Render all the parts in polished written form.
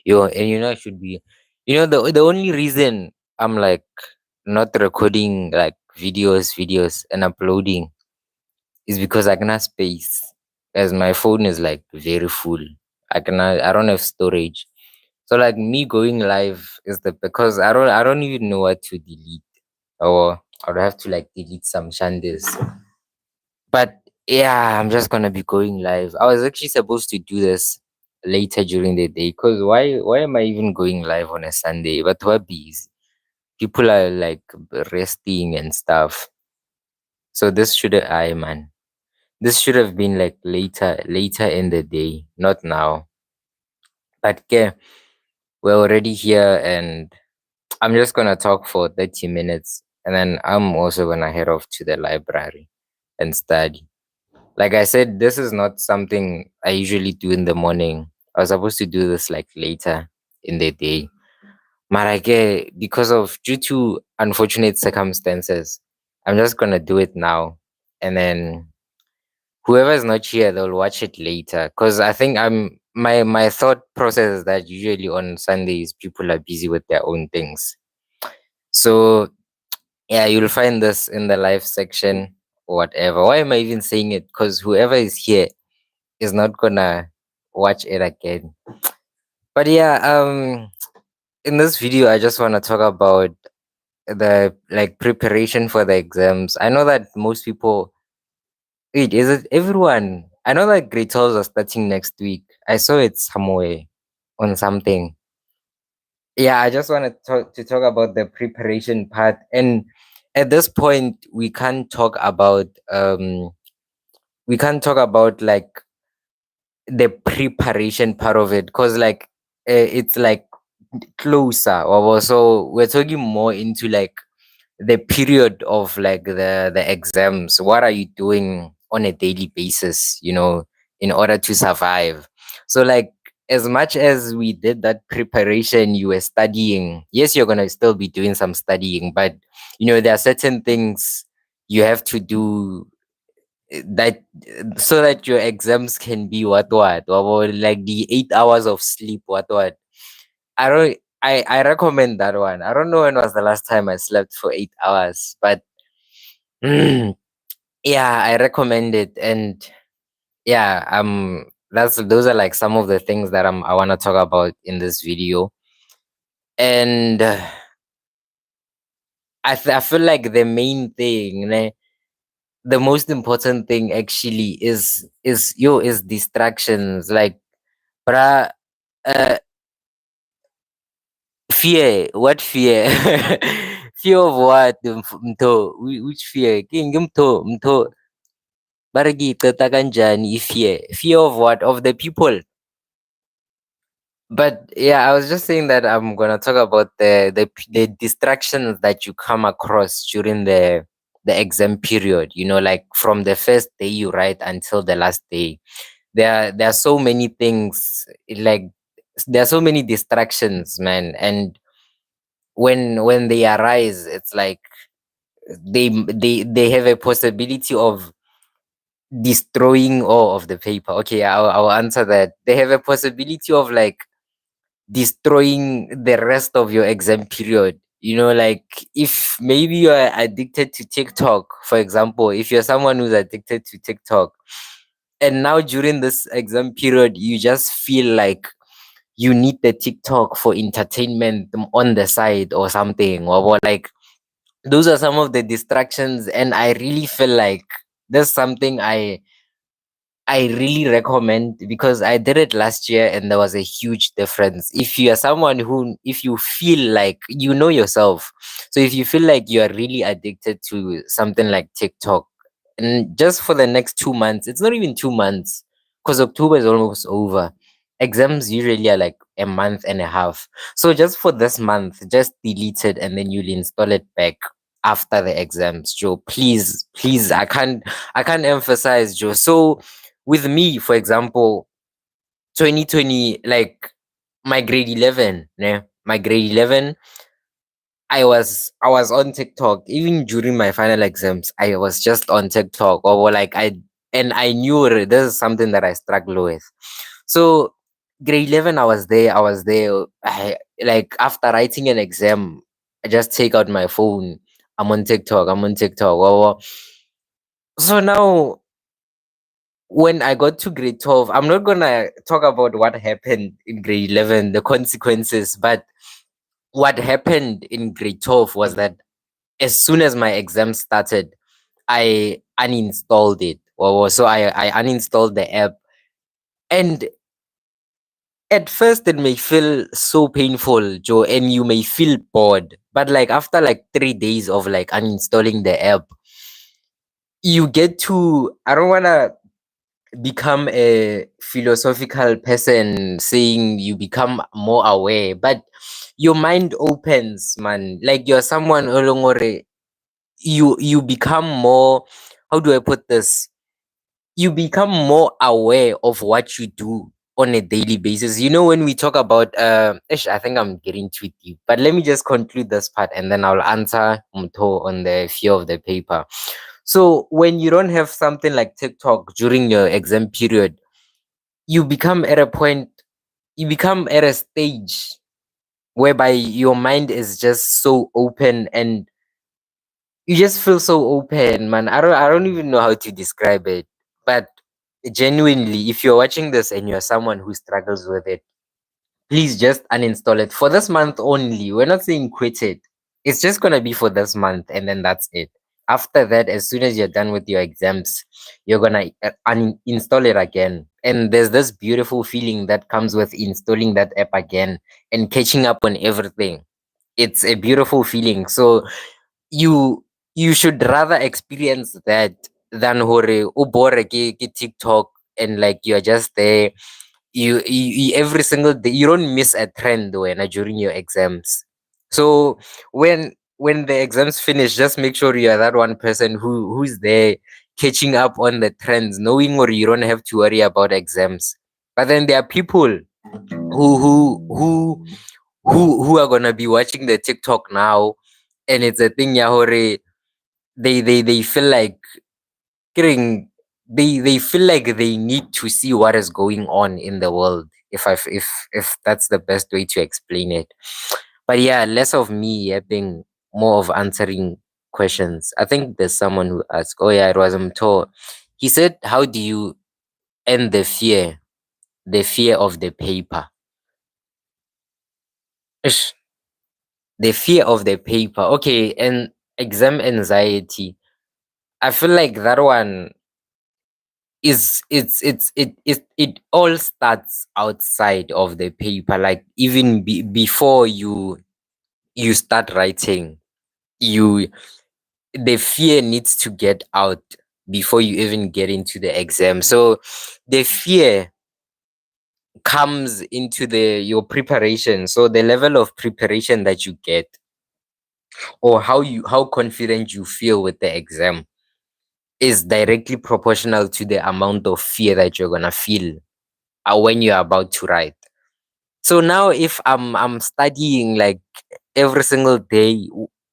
And I should be, the only reason I'm like not recording like videos and uploading is because I cannot space, as my phone is like very full. I don't have storage. So like me going live is the because I don't even know what to delete, or I would have to like delete some shandas. But yeah, I'm just gonna be going live. I was actually supposed to do this later during the day, because why am I even going live on a Sunday? But we're busy. People are like resting and stuff. So this should I man. This should have been like later in the day, not now. But yeah, we're already here, and I'm just gonna talk for 30 minutes, and then I'm also gonna head off to the library and study. Like I said, this is not something I usually do in the morning. I was supposed to do this like later in the day. Marake, because of due to unfortunate circumstances, I'm just gonna do it now. And then whoever is not here, they'll watch it later. Cause I think my thought process is that usually on Sundays people are busy with their own things. So yeah, you'll find this in the live section or whatever. Why am I even saying it? Because whoever is here is not gonna watch it again. But yeah, in this video I just wanna talk about the like preparation for the exams. I know that most people wait, is it everyone? I know that grade 12s are starting next week. I saw it somewhere on something. Yeah, I just want to talk about the preparation part. And at this point we can't talk about like the preparation part of it, because like it's like closer, or so we're talking more into like the period of like the exams. What are you doing on a daily basis, in order to survive? So like, as much as we did that preparation, you were studying. Yes, you're gonna still be doing some studying, but there are certain things you have to do, that so that your exams can be what, or like the 8 hours of sleep, what. I recommend that one. I don't know when was the last time I slept for 8 hours, but yeah, I recommend it. And yeah, those are like some of the things that I want to talk about in this video. And I feel like the main thing, ne, the most important thing actually is distractions. Like, bruh, uh, fear. What fear? Fear of what? Mtho? Which fear? King mtho. Baragi tata kanjani fear. Fear of what? Of the people. But yeah, I was just saying that I'm gonna talk about the distractions that you come across during the exam period. Like from the first day you write until the last day. There are so many things, like there are so many distractions, man. And when they arise, it's like they have a possibility of destroying all of the paper. Okay, I'll answer that. They have a possibility of like destroying the rest of your exam period. Like, if maybe you're addicted to TikTok, for example, if you're someone who's addicted to TikTok, and now during this exam period you just feel like you need the TikTok for entertainment on the side or something, or like, those are some of the distractions. And I really feel like there's something I really recommend, because I did it last year and there was a huge difference. If you are someone who, if you feel like you know yourself, so if you feel like you are really addicted to something like TikTok, and just for the next 2 months, it's not even 2 months, because October is almost over. Exams usually are like a month and a half. So just for this month, just delete it and then you'll install it back after the exams, Joe. Please, please, I can't emphasize, Joe. So with me, for example, 2020, like my grade 11, yeah, my grade 11, I was on TikTok even during my final exams. I was just on TikTok, or like, and I knew this is something that I struggle with. So grade 11, I was there. Like after writing an exam, I just take out my phone. I'm on TikTok. Wow, wow. So now when I got to grade 12, I'm not gonna talk about what happened in grade 11, the consequences, but what happened in grade 12 was that as soon as my exam started, I uninstalled it. So I uninstalled the app. And at first it may feel so painful, Joe, and you may feel bored. But like after like 3 days of like uninstalling the app, you get to, I don't wanna become a philosophical person saying you become more aware, but your mind opens, man. Like you're someone olongore, you become more, how do I put this? You become more aware of what you do on a daily basis. You know, when we talk about I think I'm getting too deep, but let me just conclude this part and then I'll answer Mto on the fear of the paper. So when you don't have something like TikTok during your exam period, you become at a point, you become at a stage whereby your mind is just so open and you just feel so open, man. I don't even know how to describe it. But genuinely, if you're watching this and you're someone who struggles with it, please just uninstall it for this month only. We're not saying quit it. It's just gonna be for this month and then that's it. After that, as soon as you're done with your exams, you're gonna uninstall it again. And there's this beautiful feeling that comes with installing that app again and catching up on everything. It's a beautiful feeling. So you you should rather experience that than hore o bore ke TikTok and like you're just there. Every single day you don't miss a trend when during your exams. So when the exams finish, just make sure you're that one person who's there catching up on the trends, knowing or you don't have to worry about exams. But then there are people who who who who are gonna be watching the TikTok now, and it's a thing, yeah, hore, they feel like getting they feel like they need to see what is going on in the world. If that's the best way to explain it. But yeah, less of me yapping, more of answering questions. I think there's someone who asked, oh yeah, it was Mto. He said, how do you end the fear of the paper? Ish, the fear of the paper. Okay, and exam anxiety. I feel like that one is it all starts outside of the paper. Like even before you start writing, you the fear needs to get out before you even get into the exam. So the fear comes into the your preparation. So the level of preparation that you get, or how confident you feel with the exam, is directly proportional to the amount of fear that you're gonna feel when you're about to write. So now if I'm studying like every single day,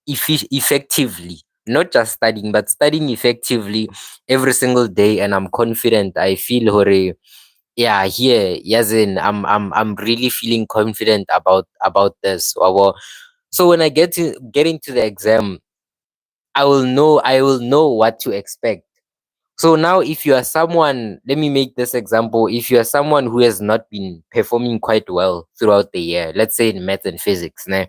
effectively, not just studying, but studying effectively every single day, and I'm confident, I feel hore, yeah, here, yes, in I'm really feeling confident about this. So when I get into the exam, I will know what to expect. So now, if you are someone, let me make this example. If you are someone who has not been performing quite well throughout the year, let's say in math and physics, nah,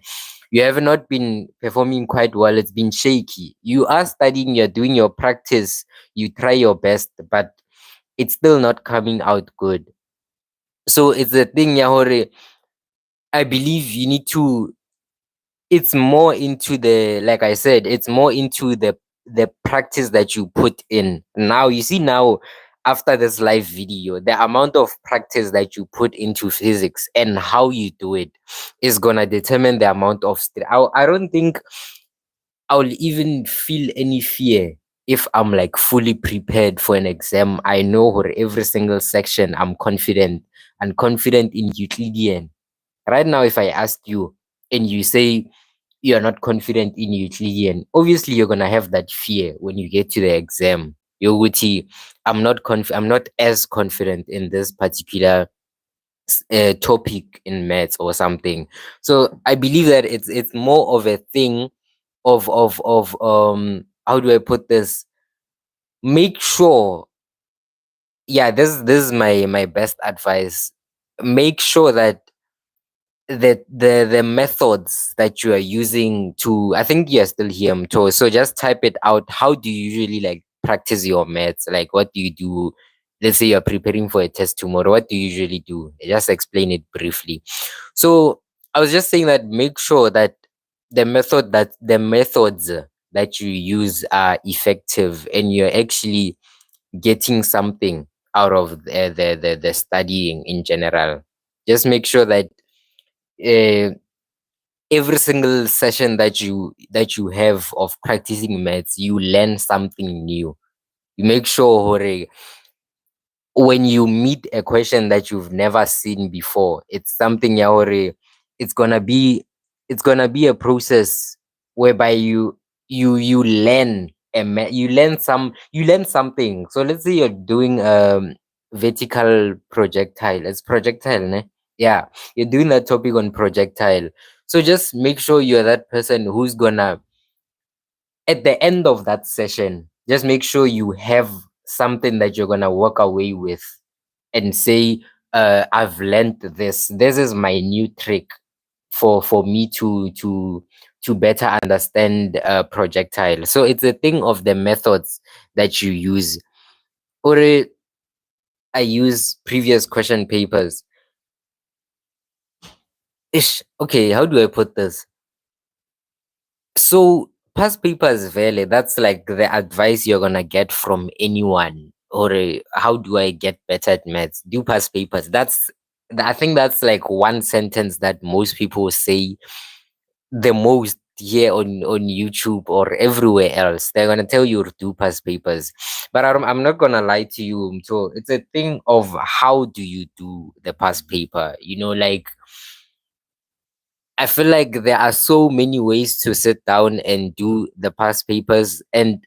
you have not been performing quite well, it's been shaky. You are studying, you're doing your practice, you try your best, but it's still not coming out good. So it's the thing, Yahore, I believe you need to, it's more into the, like I said, it's more into the practice that you put in. Now you see, now after this live video, the amount of practice that you put into physics and how you do it is gonna determine the amount of I don't think I'll even feel any fear if I'm like fully prepared for an exam. I know for every single section I'm confident and confident in Euclidean. Right now, if I ask you and you say you're not confident in Euclidean, obviously you're gonna have that fear when you get to the exam. I'm not as confident in this particular topic in maths or something. So I believe that it's more of a thing of how do I put this? Make sure, yeah, this is my best advice. Make sure that the methods that you are using to, I think you're still here, Mto, so just type it out. How do you usually like practice your maths? Like what do you do? Let's say you're preparing for a test tomorrow, what do you usually do? Just explain it briefly. So I was just saying that make sure that the methods that you use are effective and you're actually getting something out of the studying in general. Just make sure that uh, every single session that you have of practicing maths, you learn something new. You make sure hore, when you meet a question that you've never seen before, it's something ya hore, it's gonna be it's gonna be a process whereby you learn you learn something. So let's say you're doing vertical projectile. It's projectile, ne? Yeah, you're doing that topic on projectile. So just make sure you're that person who's gonna, at the end of that session, just make sure you have something that you're gonna walk away with and say, I've learned this. This is my new trick for me to better understand projectile. So it's a thing of the methods that you use. Or I use previous question papers. Ish, okay, how do I put this? So past papers vele, that's like the advice you're gonna get from anyone. Or how do I get better at maths? Do past papers. I think that's like one sentence that most people say the most here on YouTube or everywhere else. They're gonna tell you to do past papers. But I'm not gonna lie to you. So it's a thing of how do you do the past paper? Like I feel like there are so many ways to sit down and do the past papers, and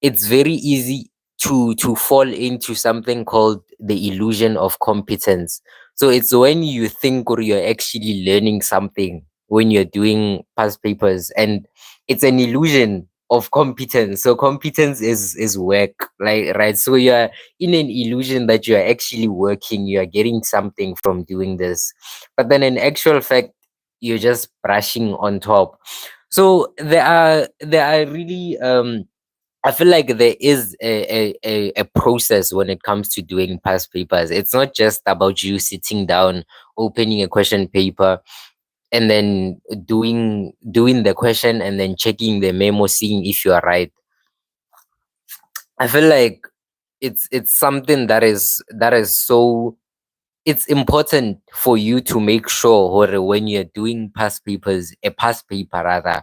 it's very easy to fall into something called the illusion of competence. So it's when you think or you're actually learning something when you're doing past papers, and it's an illusion of competence. So competence is work, like, right? So you're in an illusion that you're actually working, you're getting something from doing this, but then in actual fact you're just brushing on top. So there are really I feel like there is a process when it comes to doing past papers. It's not just about you sitting down, opening a question paper, and then doing the question and then checking the memo, seeing if you are right. I feel like it's something that is so, it's important for you to make sure or when you're doing past papers, a past paper rather,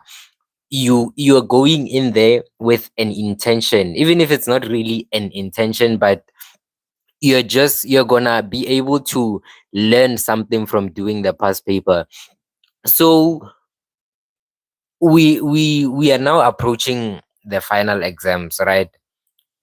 you're going in there with an intention, even if it's not really an intention, but you're gonna be able to learn something from doing the past paper. So we are now approaching the final exams, right?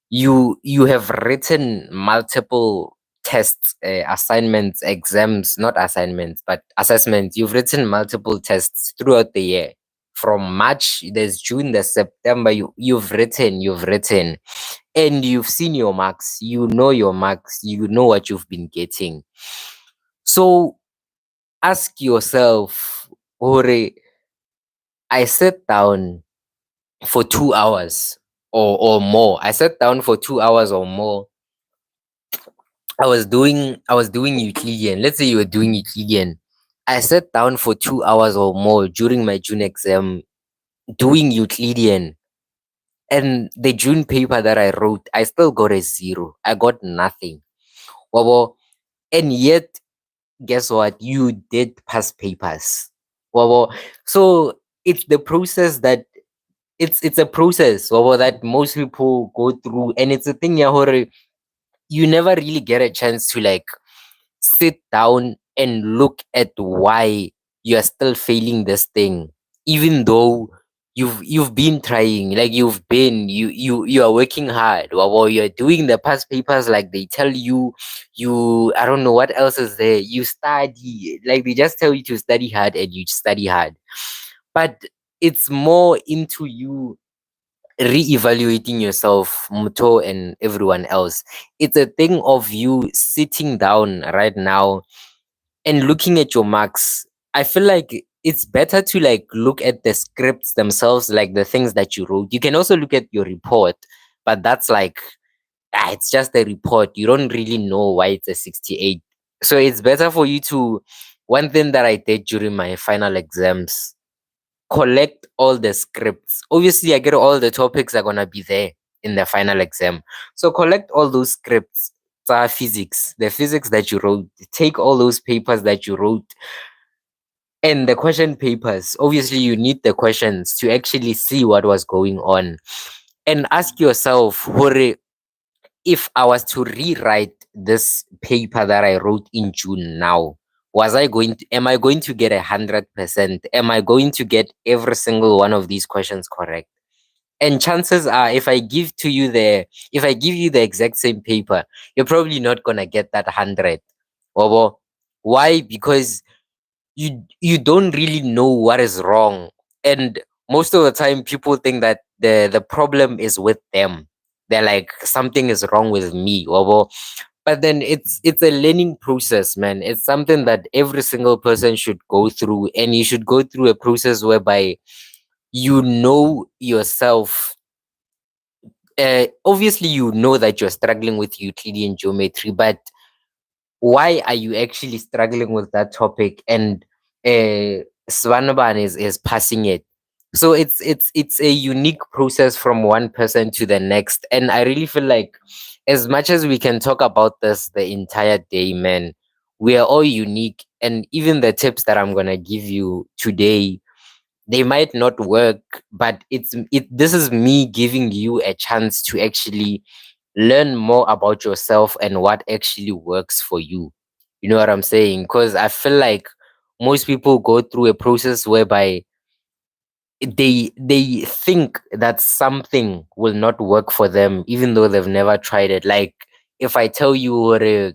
You have written multiple tests, assignments, exams, not assignments but assessments. You've written multiple tests throughout the year. From March, there's June, there's September. You've written, and you've seen your marks. You know your marks, you know what you've been getting. So ask yourself, Ore, I sat down for 2 hours or more. I sat down for 2 hours or more. I was doing Euclidean. Let's say you were doing Euclidean. I sat down for 2 hours or more during my June exam doing Euclidean. And the June paper that I wrote, I still got a zero. I got nothing. Wabo. And yet, guess what? You did pass papers. Wabo. So it's the process that it's a process wabo, that most people go through. And it's a thing, yeah, hore, you never really get a chance to like sit down and look at why you're still failing this thing, even though you've been trying, like you are working hard, or you're doing the past papers like they tell you. You, I don't know what else is there. You study, like they just tell you to study hard, and you study hard. But it's more into you re-evaluating yourself, Muto, and everyone else. It's a thing of you sitting down right now and looking at your marks. I feel like it's better to like look at the scripts themselves, like the things that you wrote. You can also look at your report, but that's like, it's just a report. You don't really know why it's a 68. So it's better for you to, one thing that I did during my final exams, collect all the scripts. Obviously, I get all the topics are gonna be there in the final exam. So collect all those scripts. Physics, the physics that you wrote, take all those papers that you wrote and the question papers. Obviously, you need the questions to actually see what was going on. And ask yourself, Hore, if I was to rewrite this paper that I wrote in June now, am I going to get 100%? Am I going to get every single one of these questions correct? And chances are, if I give you the exact same paper, you're probably not gonna get that 100. Obo. Why? Because you don't really know what is wrong, and most of the time people think that the problem is with them. They're like, something is wrong with me, obo. But then it's a learning process, man. It's something that every single person should go through, and you should go through a process whereby you know yourself. Obviously you know that you're struggling with Euclidean geometry, but why are you actually struggling with that topic? And Svanban is passing it. So it's a unique process from one person to the next. And I really feel like, as much as we can talk about this the entire day, man, we are all unique. And even the tips that I'm gonna give you today, they might not work, but this is me giving you a chance to actually learn more about yourself and what actually works for you. You know what I'm saying? Because I feel like most people go through a process whereby they think that something will not work for them even though they've never tried it. Like, if I tell you,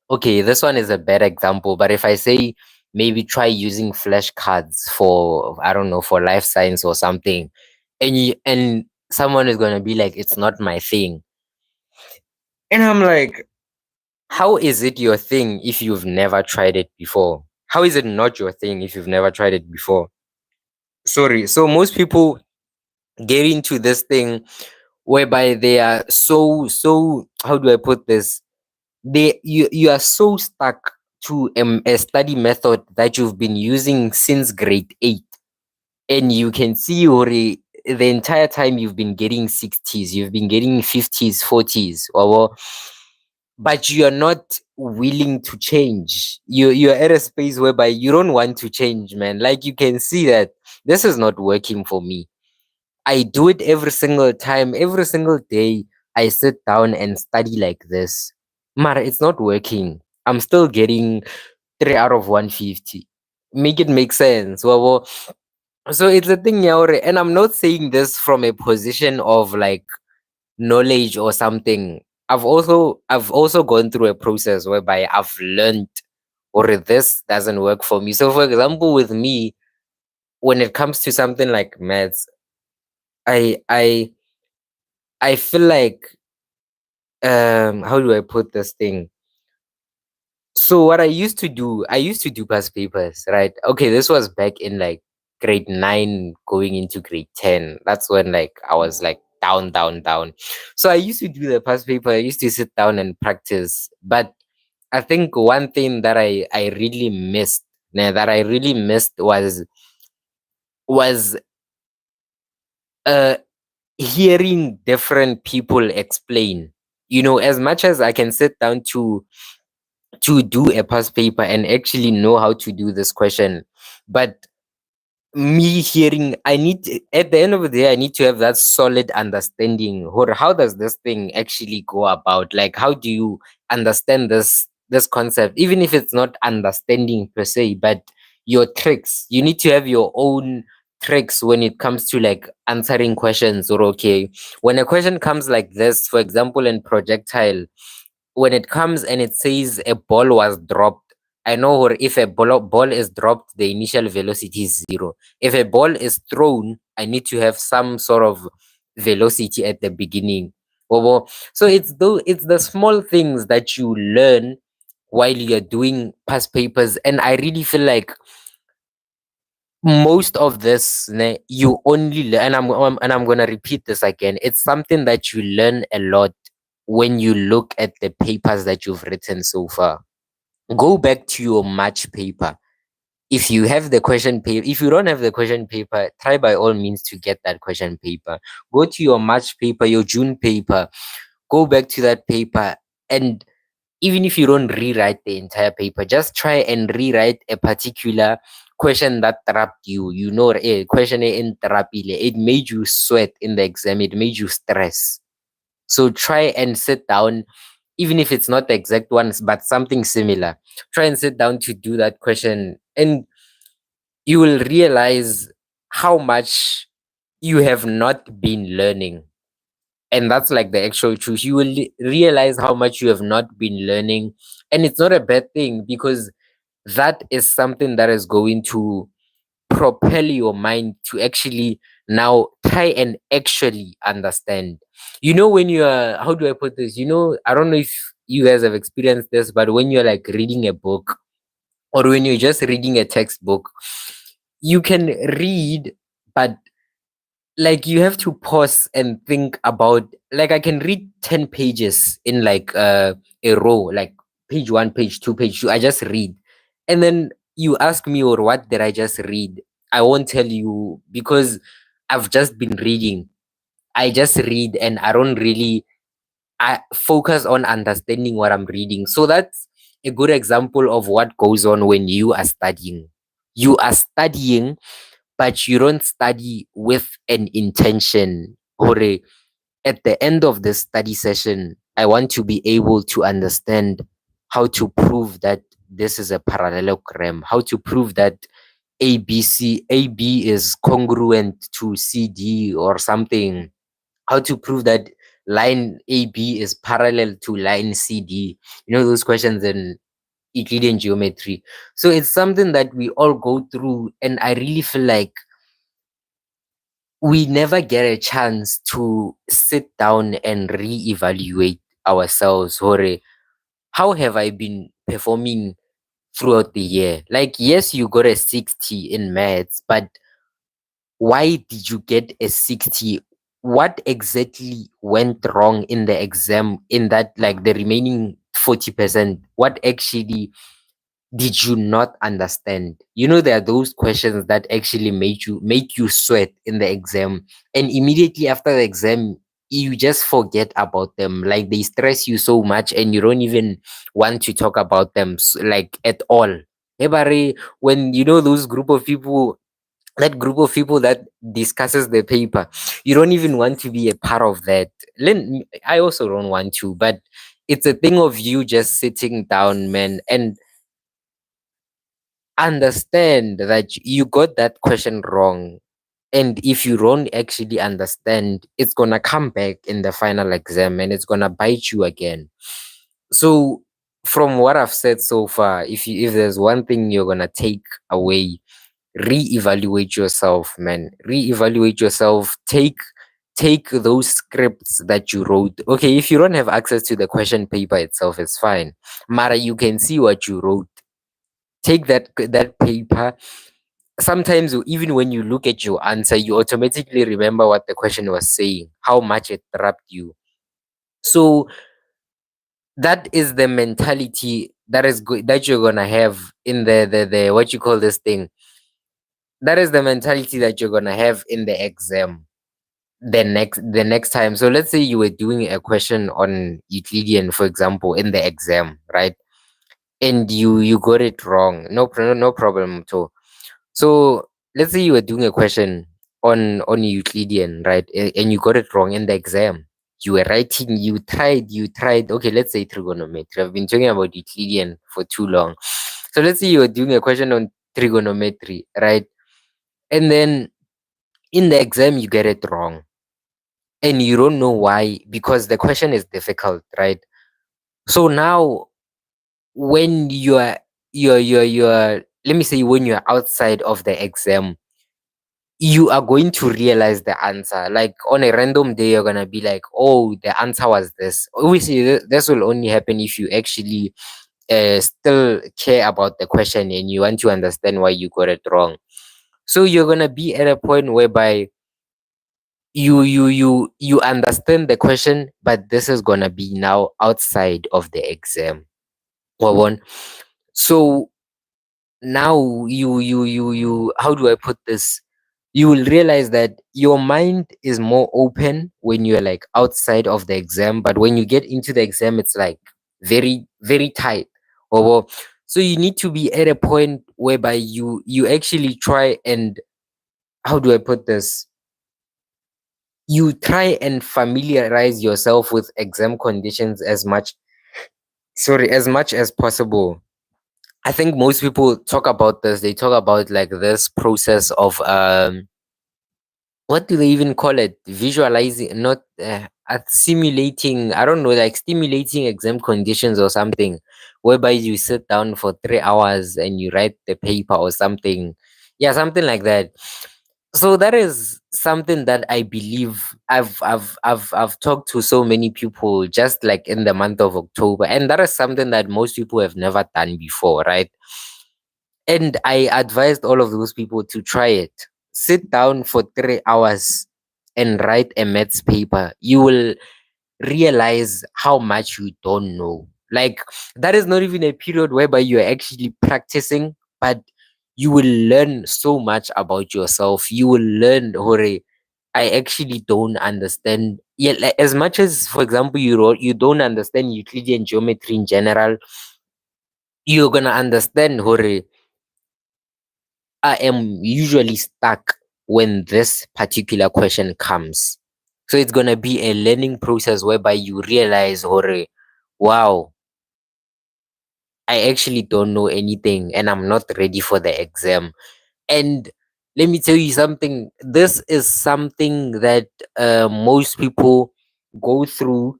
okay, this one is a bad example, but if I say maybe try using flashcards for, I don't know, for life science or something, and someone is gonna be like, it's not my thing. And I'm like, how is it your thing if you've never tried it before? How is it not your thing if you've never tried it before? Sorry. So most people get into this thing whereby they are so, how do I put this? You are so stuck to a study method that you've been using since grade 8, and you can see already the entire time you've been getting 60s, you've been getting 50s, 40s, or but you're not willing to change. You're at a space whereby you don't want to change, man. Like, you can see that this is not working for me. I do it every single time, every single day. I sit down and study like this. Mara, it's not working. I'm still getting 3 out of 150. Make it make sense. So it's a thing, Yaore. And I'm not saying this from a position of like knowledge or something. I've also gone through a process whereby I've learned, or this doesn't work for me. So for example, with me, when it comes to something like maths, I I I feel like, how do I put this thing? So what I used to do past papers, right? Okay, this was back in like grade 9 going into grade 10. That's when like I was like down, down, down. So I used to do the past paper. I used to sit down and practice. But I think one thing that I really missed, that I really missed was uh hearing different people explain. You know, as much as I can sit down to do a past paper and actually know how to do this question, but me hearing, at the end of the day, I need to have that solid understanding, or how does this thing actually go about? Like, how do you understand this concept, even if it's not understanding per se, but your tricks, you need to have your own tricks when it comes to like answering questions. Or okay, when a question comes like this, for example, in projectile, when it comes and it says a ball was dropped, I know, or if a ball is dropped, the initial velocity is zero. If a ball is thrown, I need to have some sort of velocity at the beginning. So it's the small things that you learn while you're doing past papers, and I really feel like most of this you only learn, and I'm gonna repeat this again. It's something that you learn a lot when you look at the papers that you've written so far. Go back to your March paper. If you have the question paper, if you don't have the question paper, try by all means to get that question paper. Go to your March paper, your June paper, go back to that paper, and even if you don't rewrite the entire paper, just try and rewrite a particular question that trapped you. You know, a question in trapile, it made you sweat in the exam, it made you stress. So try and sit down, even if it's not the exact ones, but something similar. Try and sit down to do that question, and you will realize how much you have not been learning. And that's like the actual truth. You will realize how much you have not been learning. And it's not a bad thing, because that is something that is going to propel your mind to actually now try and actually understand. You know, when you are, how do I put this? You know, I don't know if you guys have experienced this, but when you're like reading a book, or when you're just reading a textbook, you can read, but like you have to pause and think about, like I can read 10 pages in like a row, like page 1, page 2, page 2, I just read. And then you ask me, or what did I just read? I won't tell you, because I've just been reading. I just read, and I don't really, I focus on understanding what I'm reading. So that's a good example of what goes on when you are studying. You are studying, but you don't study with an intention. Or at the end of the study session, I want to be able to understand how to prove that this is a parallelogram, how to prove that AB is congruent to CD or something, how to prove that line AB is parallel to line CD. You know, those questions in Euclidean geometry. So it's something that we all go through, and I really feel like we never get a chance to sit down and reevaluate ourselves. Or how have I been performing throughout the year? Like, yes, you got a 60 in maths, but why did you get a 60? What exactly went wrong in the exam, in that, like, the remaining 40%? What actually did you not understand? You know, there are those questions that actually make you sweat in the exam, and immediately after the exam, you just forget about them. Like, they stress you so much, and you don't even want to talk about them, like, at all. Everybody, when you know those group of people, that group of people that discusses the paper, you don't even want to be a part of that. I also don't want to, but it's a thing of you just sitting down, man, and understand that you got that question wrong. And if you don't actually understand, it's gonna come back in the final exam, and it's gonna bite you again. So from what I've said so far, if there's one thing you're gonna take away, reevaluate yourself, man. Reevaluate yourself. Take those scripts that you wrote. Okay, if you don't have access to the question paper itself, it's fine. Mara, you can see what you wrote. Take that paper. Sometimes even when you look at your answer, you automatically remember what the question was saying, how much it trapped you. So that is the mentality that is good, that you're gonna have in the what you call this thing. That is the mentality that you're gonna have in the exam, the next time. So let's say you were doing a question on Euclidean, for example, in the exam, right? And you got it wrong. No problem at all. So let's say you were doing a question on Euclidean, right? And you got it wrong in the exam. You were writing, you tried. Okay, let's say trigonometry. I've been talking about Euclidean for too long. So let's say you were doing a question on trigonometry, right? And then in the exam you get it wrong and you don't know why because the question is difficult, right? So now when you're let me say when you're outside of the exam, you are going to realize the answer. Like on a random day, you're gonna be like, "Oh, the answer was this." Obviously, this will only happen if you actually still care about the question and you want to understand why you got it wrong. So you're gonna be at a point whereby you understand the question, but this is gonna be now outside of the exam. Well, one. So now you how do I put this? You will realize that your mind is more open when you're like outside of the exam, but when you get into the exam it's like very very tight. Or so you need to be at a point whereby you actually try and how do I put this? You try and familiarize yourself with exam conditions as much as possible. I think most people talk about this. They talk about like this process of what do they even call it? Visualizing, not simulating. I don't know, like stimulating exam conditions or something, whereby you sit down for 3 hours and you write the paper or something. Yeah, something like that. So that is something that I believe I've talked to so many people just like in the month of October, and that is something that most people have never done before, right? And I advised all of those people to try it. Sit down for 3 hours and write a maths paper. You will realize how much you don't know. Like, that is not even a period whereby you're actually practicing, but you will learn so much about yourself. You will learn, Hore, I actually don't understand. Yeah, like, as much as, for example, you don't understand Euclidean geometry in general, you're gonna understand, Hore, I am usually stuck when this particular question comes. So it's gonna be a learning process whereby you realize, Hore, wow, I actually don't know anything and I'm not ready for the exam. And let me tell you something. This is something that most people go through.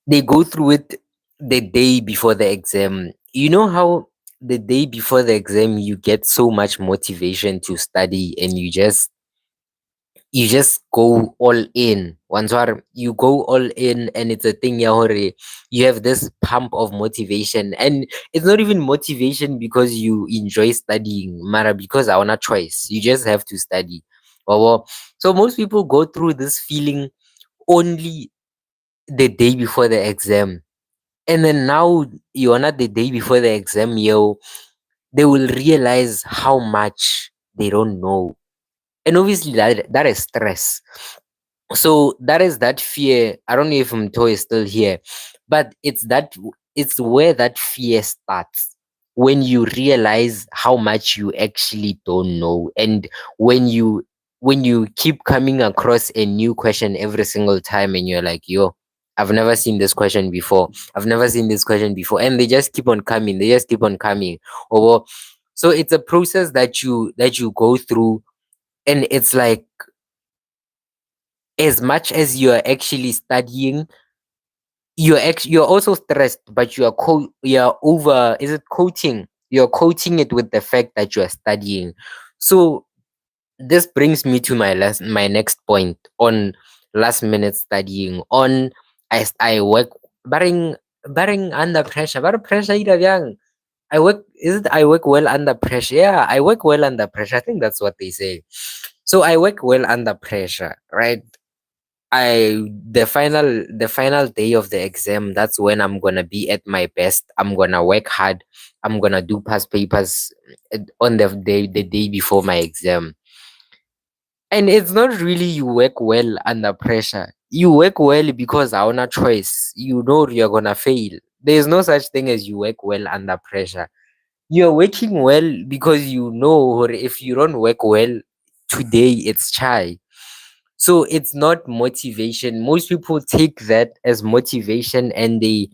They go through it the day before the exam. You know how the day before the exam you get so much motivation to study and you just go all in. Once you go all in and it's a thing ya hore, you have this pump of motivation and it's not even motivation because you enjoy studying, mara because I want a choice. You just have to study. Well, so most people go through this feeling only the day before the exam. And then now you're not the day before the exam, they will realize how much they don't know. And obviously that is stress. So that is that fear. I don't know if Mto is still here, but it's where that fear starts when you realize how much you actually don't know, and when you keep coming across a new question every single time, and you're like, yo, I've never seen this question before. I've never seen this question before, and they just keep on coming. They just keep on coming. Or so it's a process that you go through, and it's like as much as you're actually studying, you're also stressed, but you're over is it coating? You're coating it with the fact that you're studying. So this brings me to my next point on last minute studying. On I work barring under pressure. Barring pressure ira bjang? I work well under pressure. Yeah, I work well under pressure. I think that's what they say. So I work well under pressure, right? The final day of the exam, that's when I'm gonna be at my best. I'm gonna work hard. I'm gonna do past papers on the day before my exam. And it's not really you work well under pressure. You work well because I want a choice. You know you're gonna fail. There's no such thing as you work well under pressure. You're working well because you know, or if you don't work well today, it's chai. So it's not motivation. Most people take that as motivation and they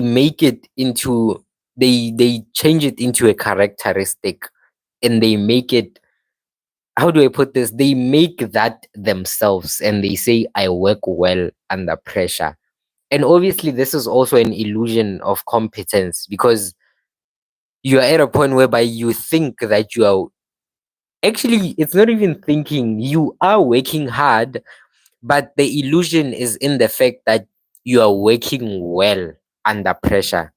make it into they change it into a characteristic. and they make it, how do I put this? They make that themselves and they say, I work well under pressure. And obviously, this is also an illusion of competence because you are at a point whereby you think that you are actually, it's not even thinking, you are working hard, but the illusion is in the fact that you are working well under pressure.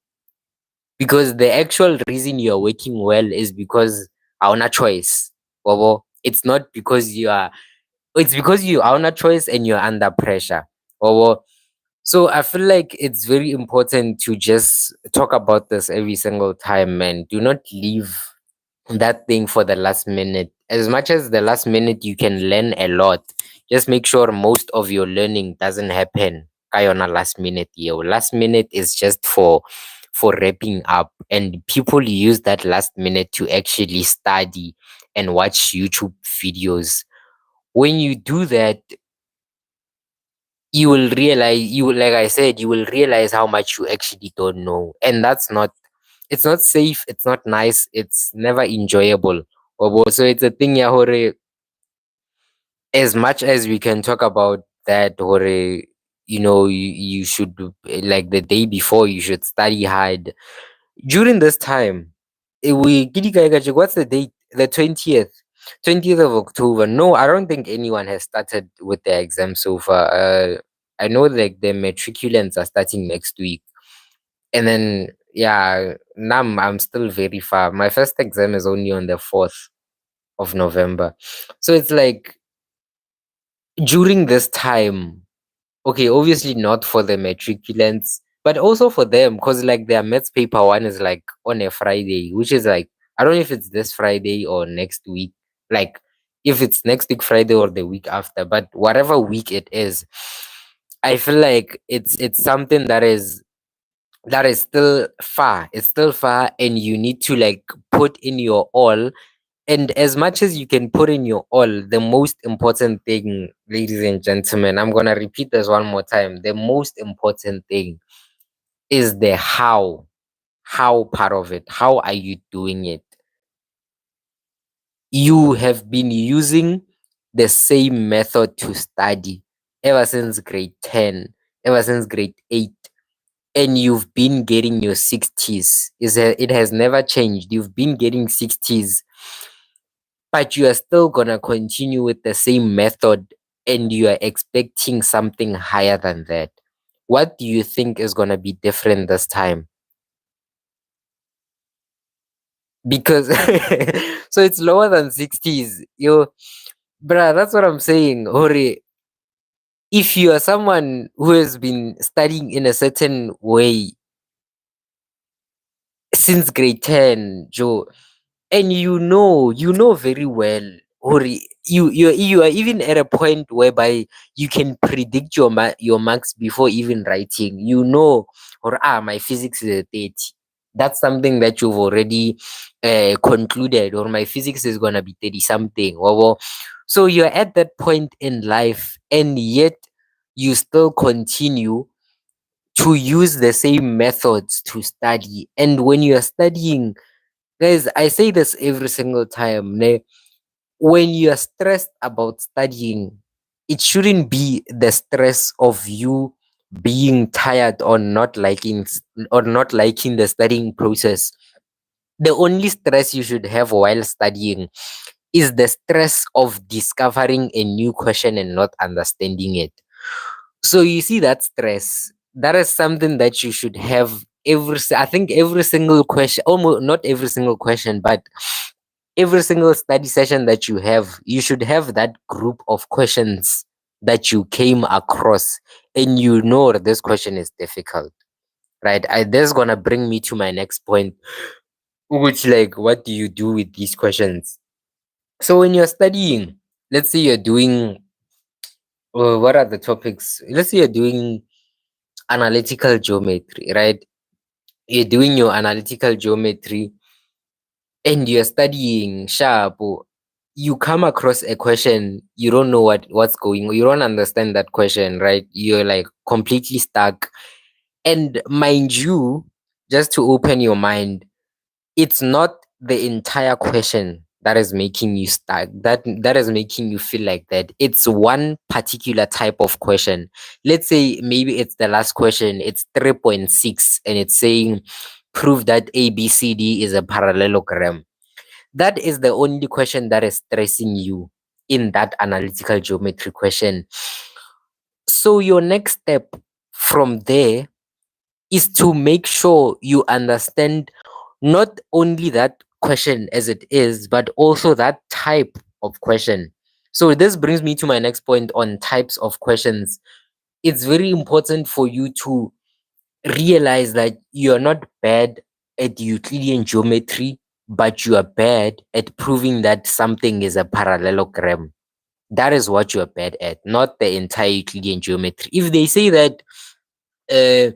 Because the actual reason you are working well is because our choice. Bobo. It's not because you are, it's because you are on a choice and you're under pressure. Bobo. So I feel like it's very important to just talk about this every single time, man. Do not leave that thing for the last minute. As much as the last minute you can learn a lot, just make sure most of your learning doesn't happen on a last minute. Yo, last minute is just for wrapping up, and people use that last minute to actually study and watch YouTube videos. When you do that, you will realize, you will, like I said, you will realize how much you actually don't know, and that's not, it's not safe, it's not nice, it's never enjoyable. Obo. So it's a thing, yeah, hore, as much as we can talk about that, hore, you should like the day before you should study hard. During this time, what's the date? The 20th of October. No, I don't think anyone has started with their exam so far. I know like the matriculants are starting next week. And then yeah, now I'm still very far. My first exam is only on the 4th of November. So it's like during this time, okay, obviously not for the matriculants, but also for them, because like their maths paper one is like on a Friday, which is like, I don't know if it's this Friday or next week. Like if it's next week Friday or the week after, but whatever week it is, I feel like it's something that is still far. It's still far, and you need to like put in your all. And as much as you can put in your all, the most important thing, ladies and gentlemen, I'm gonna repeat this one more time. The most important thing is the how part of it. How are you doing it? You have been using the same method to study ever since grade 10, ever since grade 8, and you've been getting your 60s. It has never changed. You've been getting 60s, but you are still gonna continue with the same method and you are expecting something higher than that. What do you think is gonna be different this time? Because so it's lower than 60s. Bruh, that's what I'm saying. Hori, if you are someone who has been studying in a certain way since grade 10, Joe, and you know very well, or you are even at a point whereby you can predict your marks before even writing. Or my physics is a 30. That's something that you've already concluded, or my physics is gonna be 30 something. So you're at that point in life, and yet you still continue to use the same methods to study. And when you are studying, guys, I say this every single time. Ne? When you are stressed about studying, it shouldn't be the stress of you being tired or not liking the studying process. The only stress you should have while studying is the stress of discovering a new question and not understanding it. So you see that stress, that is something that you should have I think every single question, almost not every single question, but every single study session that you have, you should have that group of questions that you came across, and this question is difficult, right? That's gonna bring me to my next point, which, like, what do you do with these questions? So when you're studying, let's say you're doing, what are the topics? Let's say you're doing analytical geometry, right? You're doing your analytical geometry and you're studying sharp, you come across a question, you don't know what's going on, you don't understand that question, right? You're like completely stuck. And mind you, just to open your mind, it's not the entire question that is making you stuck, that is making you feel like that. It's one particular type of question. Let's say maybe it's the last question, it's 3.6, and it's saying prove that ABCD is a parallelogram. That is the only question that is stressing you in that analytical geometry question. So your next step from there is to make sure you understand not only that question as it is, but also that type of question. So this brings me to my next point on types of questions. It's very important for you to realize that you're not bad at Euclidean geometry, but you are bad at proving that something is a parallelogram. That is what you're bad at, not the entire Euclidean geometry. If they say that uh,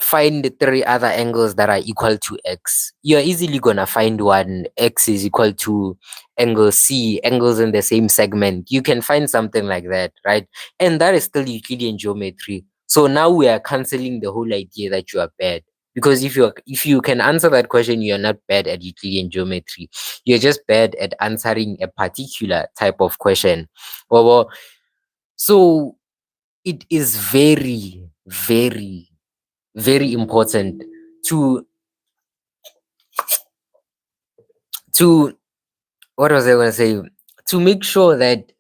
find the three other angles that are equal to x, you're easily gonna find one. X is equal to angle C, angles in the same segment. You can find something like that, right? And that is still Euclidean geometry. So now we are canceling the whole idea that you are bad. Because if you can answer that question, you're not bad at Euclidean geometry. You're just bad at answering a particular type of question. Well, so it is very, very, very important to to what was I going to say, to make sure that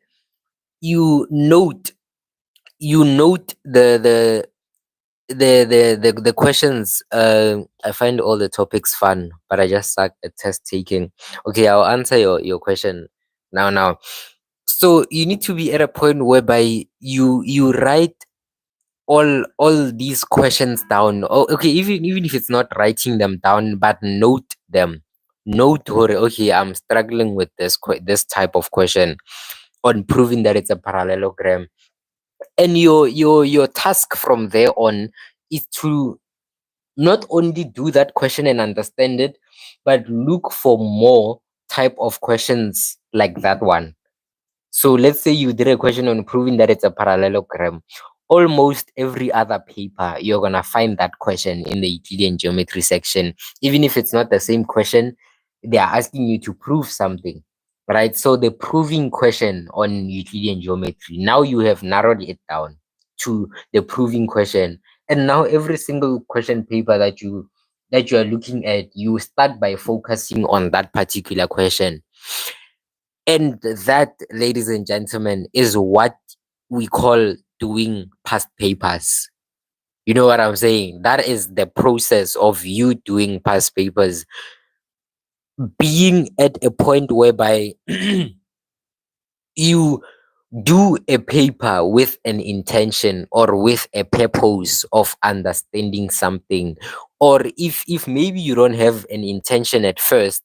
you note the questions. I find all the topics fun, but I just suck at test taking. Okay, I'll answer your question now. So you need to be at a point whereby you write all these questions down. Oh, okay, even if it's not writing them down, but note them. Note, okay, I'm struggling with this type of question on proving that it's a parallelogram. And your task from there on is to not only do that question and understand it, but look for more type of questions like that one. So let's say you did a question on proving that it's a parallelogram. Almost every other paper, you're gonna find that question in the Euclidean geometry section. Even if it's not the same question, they are asking you to prove something, right? So the proving question on Euclidean geometry, now you have narrowed it down to the proving question. And now every single question paper that you are looking at, you start by focusing on that particular question. And that, ladies and gentlemen, is what we call doing past papers. You know what I'm saying? That is the process of you doing past papers, being at a point whereby you do a paper with an intention or with a purpose of understanding something. Or if maybe you don't have an intention at first,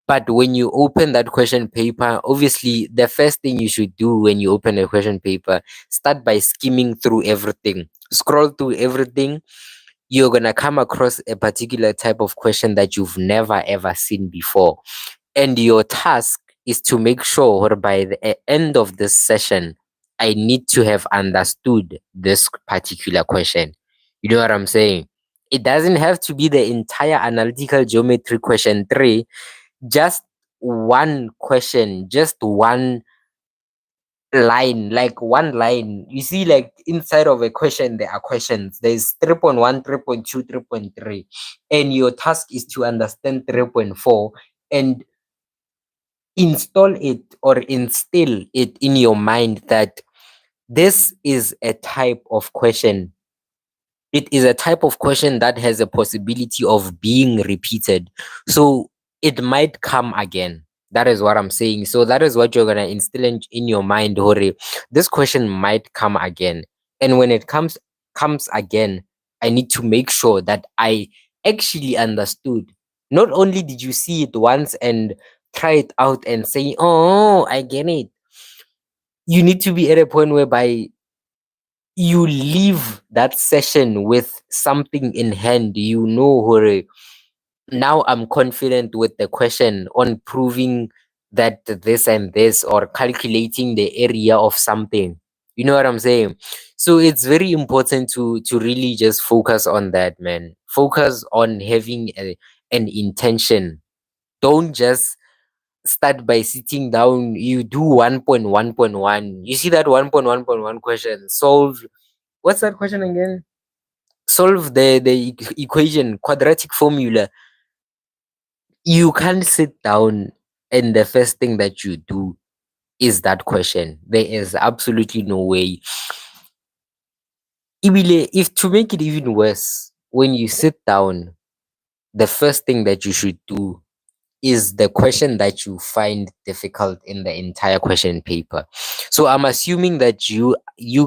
but when you open that question paper, obviously the first thing you should do when you open a question paper, start by skimming through everything. Scroll through everything. You're gonna come across a particular type of question that you've never ever seen before. And your task is to make sure by the end of this session, I need to have understood this particular question. You know what I'm saying? It doesn't have to be the entire analytical geometry question 3, just one question, just one line, like one line. You see, like inside of a question, there are questions. There's 3.1, 3.2, 3.3, and your task is to understand 3.4 and install it or instill it in your mind that this is a type of question. It is a type of question that has a possibility of being repeated. So it might come again. That is what I'm saying. So that is what you're gonna instill in your mind, Hore. This question might come again. And when it comes again, I need to make sure that I actually understood. Not only did you see it once and try it out and say, oh, I get it. You need to be at a point whereby you leave that session with something in hand. You know, Hore, now I'm confident with the question on proving that this and this, or calculating the area of something. You know what I'm saying? So it's very important to really just focus on that, man. Focus on having an intention. Don't just start by sitting down, you do 1.1.1. You see that 1.1.1 question, solve, what's that question again? Solve the equation, quadratic formula. You can't sit down and the first thing that you do is that question. There is absolutely no way. If to make it even worse, when you sit down, the first thing that you should do is the question that you find difficult in the entire question paper. So I'm assuming that you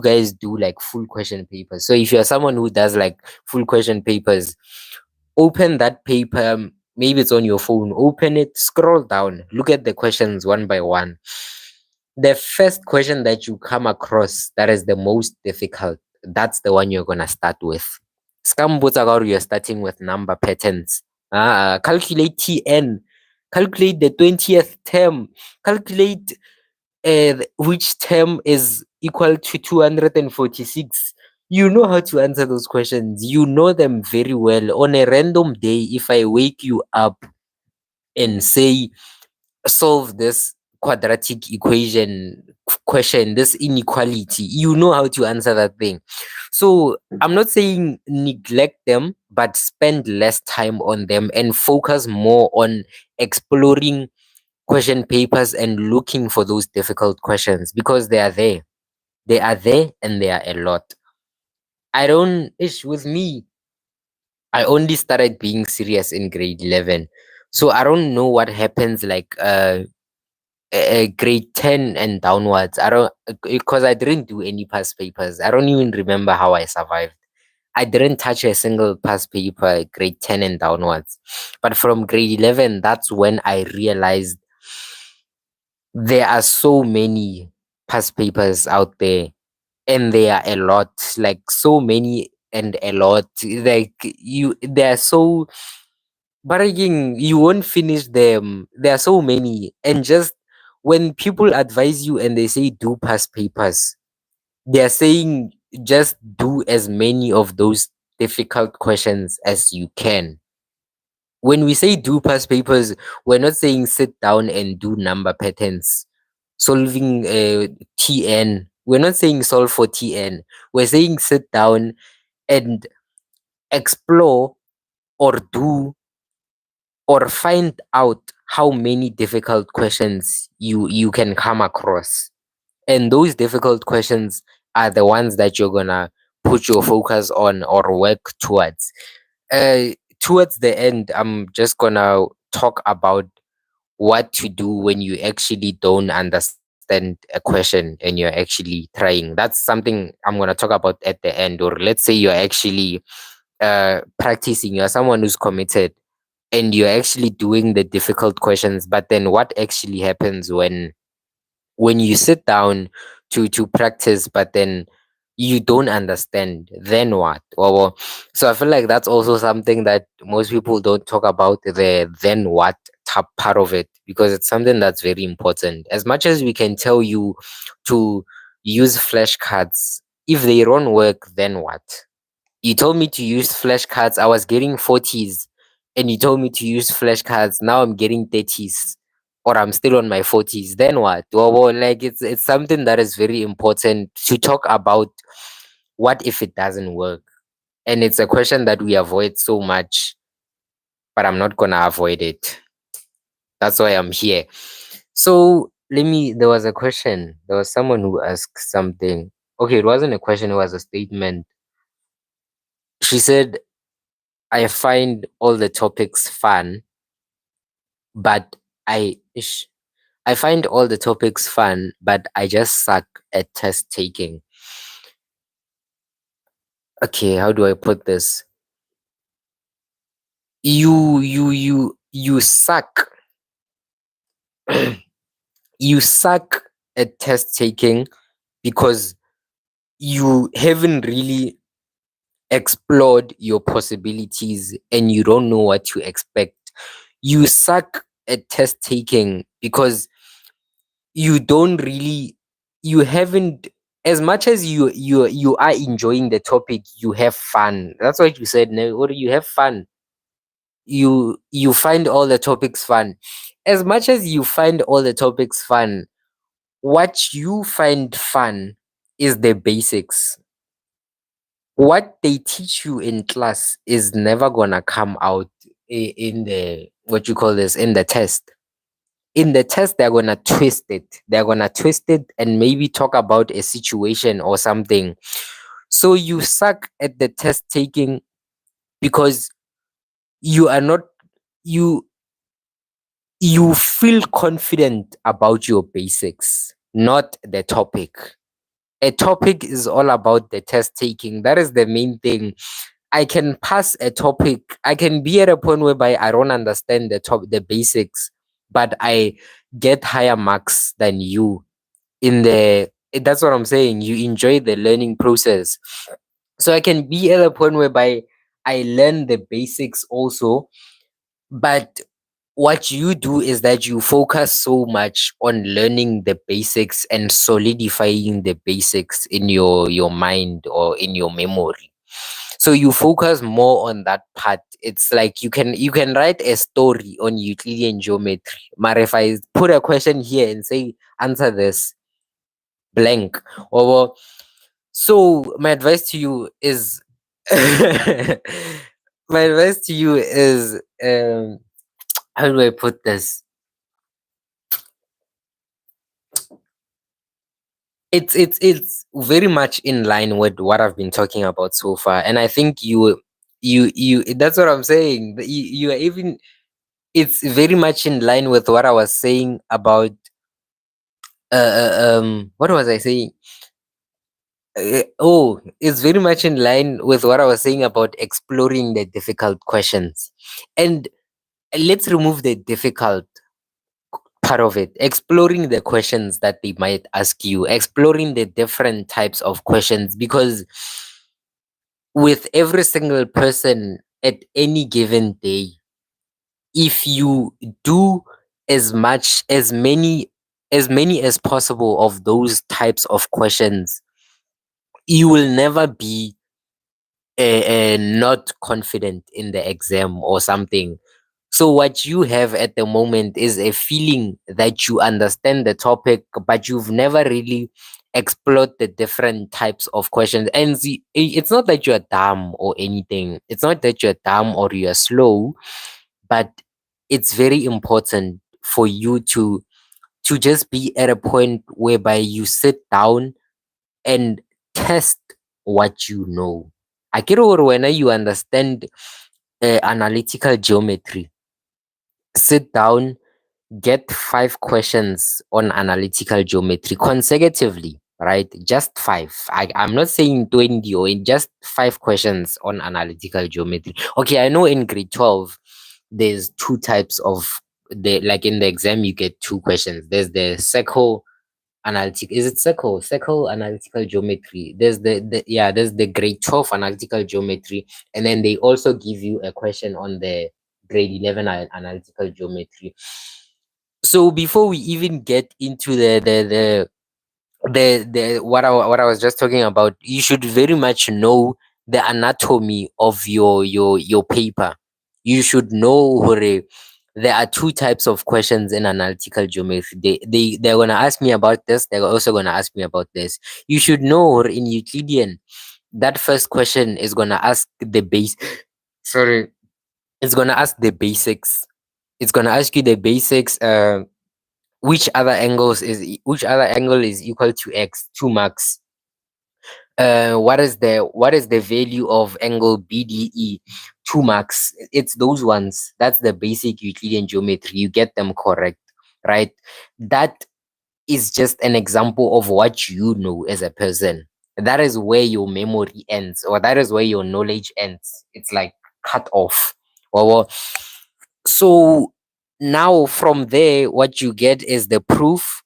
guys do like full question papers. So if you're someone who does like full question papers, open that paper, maybe it's on your phone, open it, scroll down, look at the questions one by one. The first question that you come across that is the most difficult, that's the one you're gonna start with. Skambutagaru, you're starting with number patterns. Calculate TN, calculate the 20th term, calculate which term is equal to 246. You know how to answer those questions. You know them very well. On a random day, if I wake you up and say, solve this quadratic equation question, this inequality, you know how to answer that thing. So I'm not saying neglect them, but spend less time on them and focus more on exploring question papers and looking for those difficult questions because they are there. They are there and they are a lot. I don't ish with me. I only started being serious in grade 11. So I don't know what happens like grade 10 and downwards. I don't, because I didn't do any past papers. I don't even remember how I survived. I didn't touch a single past paper grade 10 and downwards. But from grade 11, that's when I realized there are so many past papers out there and they are a lot, like so many and a lot, like you, they are so, but again, you won't finish them. There are so many. And just when people advise you and they say do past papers, they are saying just do as many of those difficult questions as you can. When we say do past papers, we're not saying sit down and do number patterns, solving TN. We're not saying solve for TN. We're saying sit down and explore or do or find out how many difficult questions you can come across. And those difficult questions are the ones that you're gonna put your focus on or work towards. Towards the end, I'm just gonna talk about what to do when you actually don't understand a question and you're actually trying. That's something I'm gonna talk about at the end. Or let's say you're actually practicing, you're someone who's committed and you're actually doing the difficult questions, but then what actually happens when you sit down to practice but then you don't understand, then what? Well, so I feel like that's also something that most people don't talk about, the then what part of it, because it's something that's very important. As much as we can tell you to use flashcards, if they don't work, then what? You told me to use flashcards, I was getting 40s, and you told me to use flashcards, now I'm getting 30s, or I'm still on my 40s. Then what? Well, like it's something that is very important to talk about. What if it doesn't work? And it's a question that we avoid so much, but I'm not gonna avoid it. That's why I'm here. So let me. There was a question. There was someone who asked something. Okay, it wasn't a question. It was a statement. She said, I find all the topics fun, but I find all the topics fun, but I just suck at test taking. Okay, how do I put this? You suck. You suck at test taking because you haven't really explored your possibilities and you don't know what to expect. You suck at test taking because you don't really, you haven't, as much as you are enjoying the topic, you have fun. That's what you said, no? Or you have fun. you find all the topics fun. As much as you find all the topics fun, what you find fun is the basics. What they teach you in class is never gonna come out in the, what you call this, in the test. In the test, they're gonna twist it. They're gonna twist it and maybe talk about a situation or something. So you suck at the test taking because you are not, you you feel confident about your basics, not the topic. A topic is all about the test taking. That is the main thing. I can pass a topic. I can be at a point whereby I don't understand the basics, but I get higher marks than you in the. That's what I'm saying. You enjoy the learning process. So I can be at a point whereby I learn the basics also, but what you do is that you focus so much on learning the basics and solidifying the basics in your mind or in your memory. So you focus more on that part. It's like you can write a story on Euclidean geometry. But if I put a question here and say answer this blank, or so my advice to you is my advice to you is how do I put this? It's very much in line with what I've been talking about so far, and I think you that's what I'm saying. You are even, it's very much in line with what I was saying about what was I saying? Oh, it's very much in line with what I was saying about exploring the difficult questions, and let's remove the difficult part of it, exploring the questions that they might ask you, exploring the different types of questions, because with every single person at any given day, if you do as many as possible of those types of questions, you will never be not confident in the exam or something. So what you have at the moment is a feeling that you understand the topic, but you've never really explored the different types of questions. And it's not that you're dumb or anything. It's not that you're dumb or you're slow, but it's very important for you to just be at a point whereby you sit down and test what you know. I get over when you understand analytical geometry. Sit down, get 5 questions on analytical geometry consecutively, right? Just five. I'm not saying 20 or in just 5 questions on analytical geometry. Okay, I know in grade 12, there's two types of the, like in the exam, you get 2 questions. There's the circle analytic, is it circle analytical geometry. There's there's the grade 12 analytical geometry, and then they also give you a question on the grade 11 analytical geometry. So before we even get into the what I was just talking about, you should very much know the anatomy of your paper. You should know hore, there are 2 types of questions in analytical geometry. They're gonna ask me about this, they're also gonna ask me about this. You should know hore, in Euclidean, that first question is gonna ask the base, sorry, it's gonna ask the basics. It's gonna ask you the basics. Which other angle is equal to x, 2 marks. What is the value of angle BDE, 2 marks. It's those ones. That's the basic Euclidean geometry. You get them correct, right? That is just an example of what you know as a person. That is where your memory ends, or that is where your knowledge ends. It's like cut off. Or so now from there, what you get is the proof,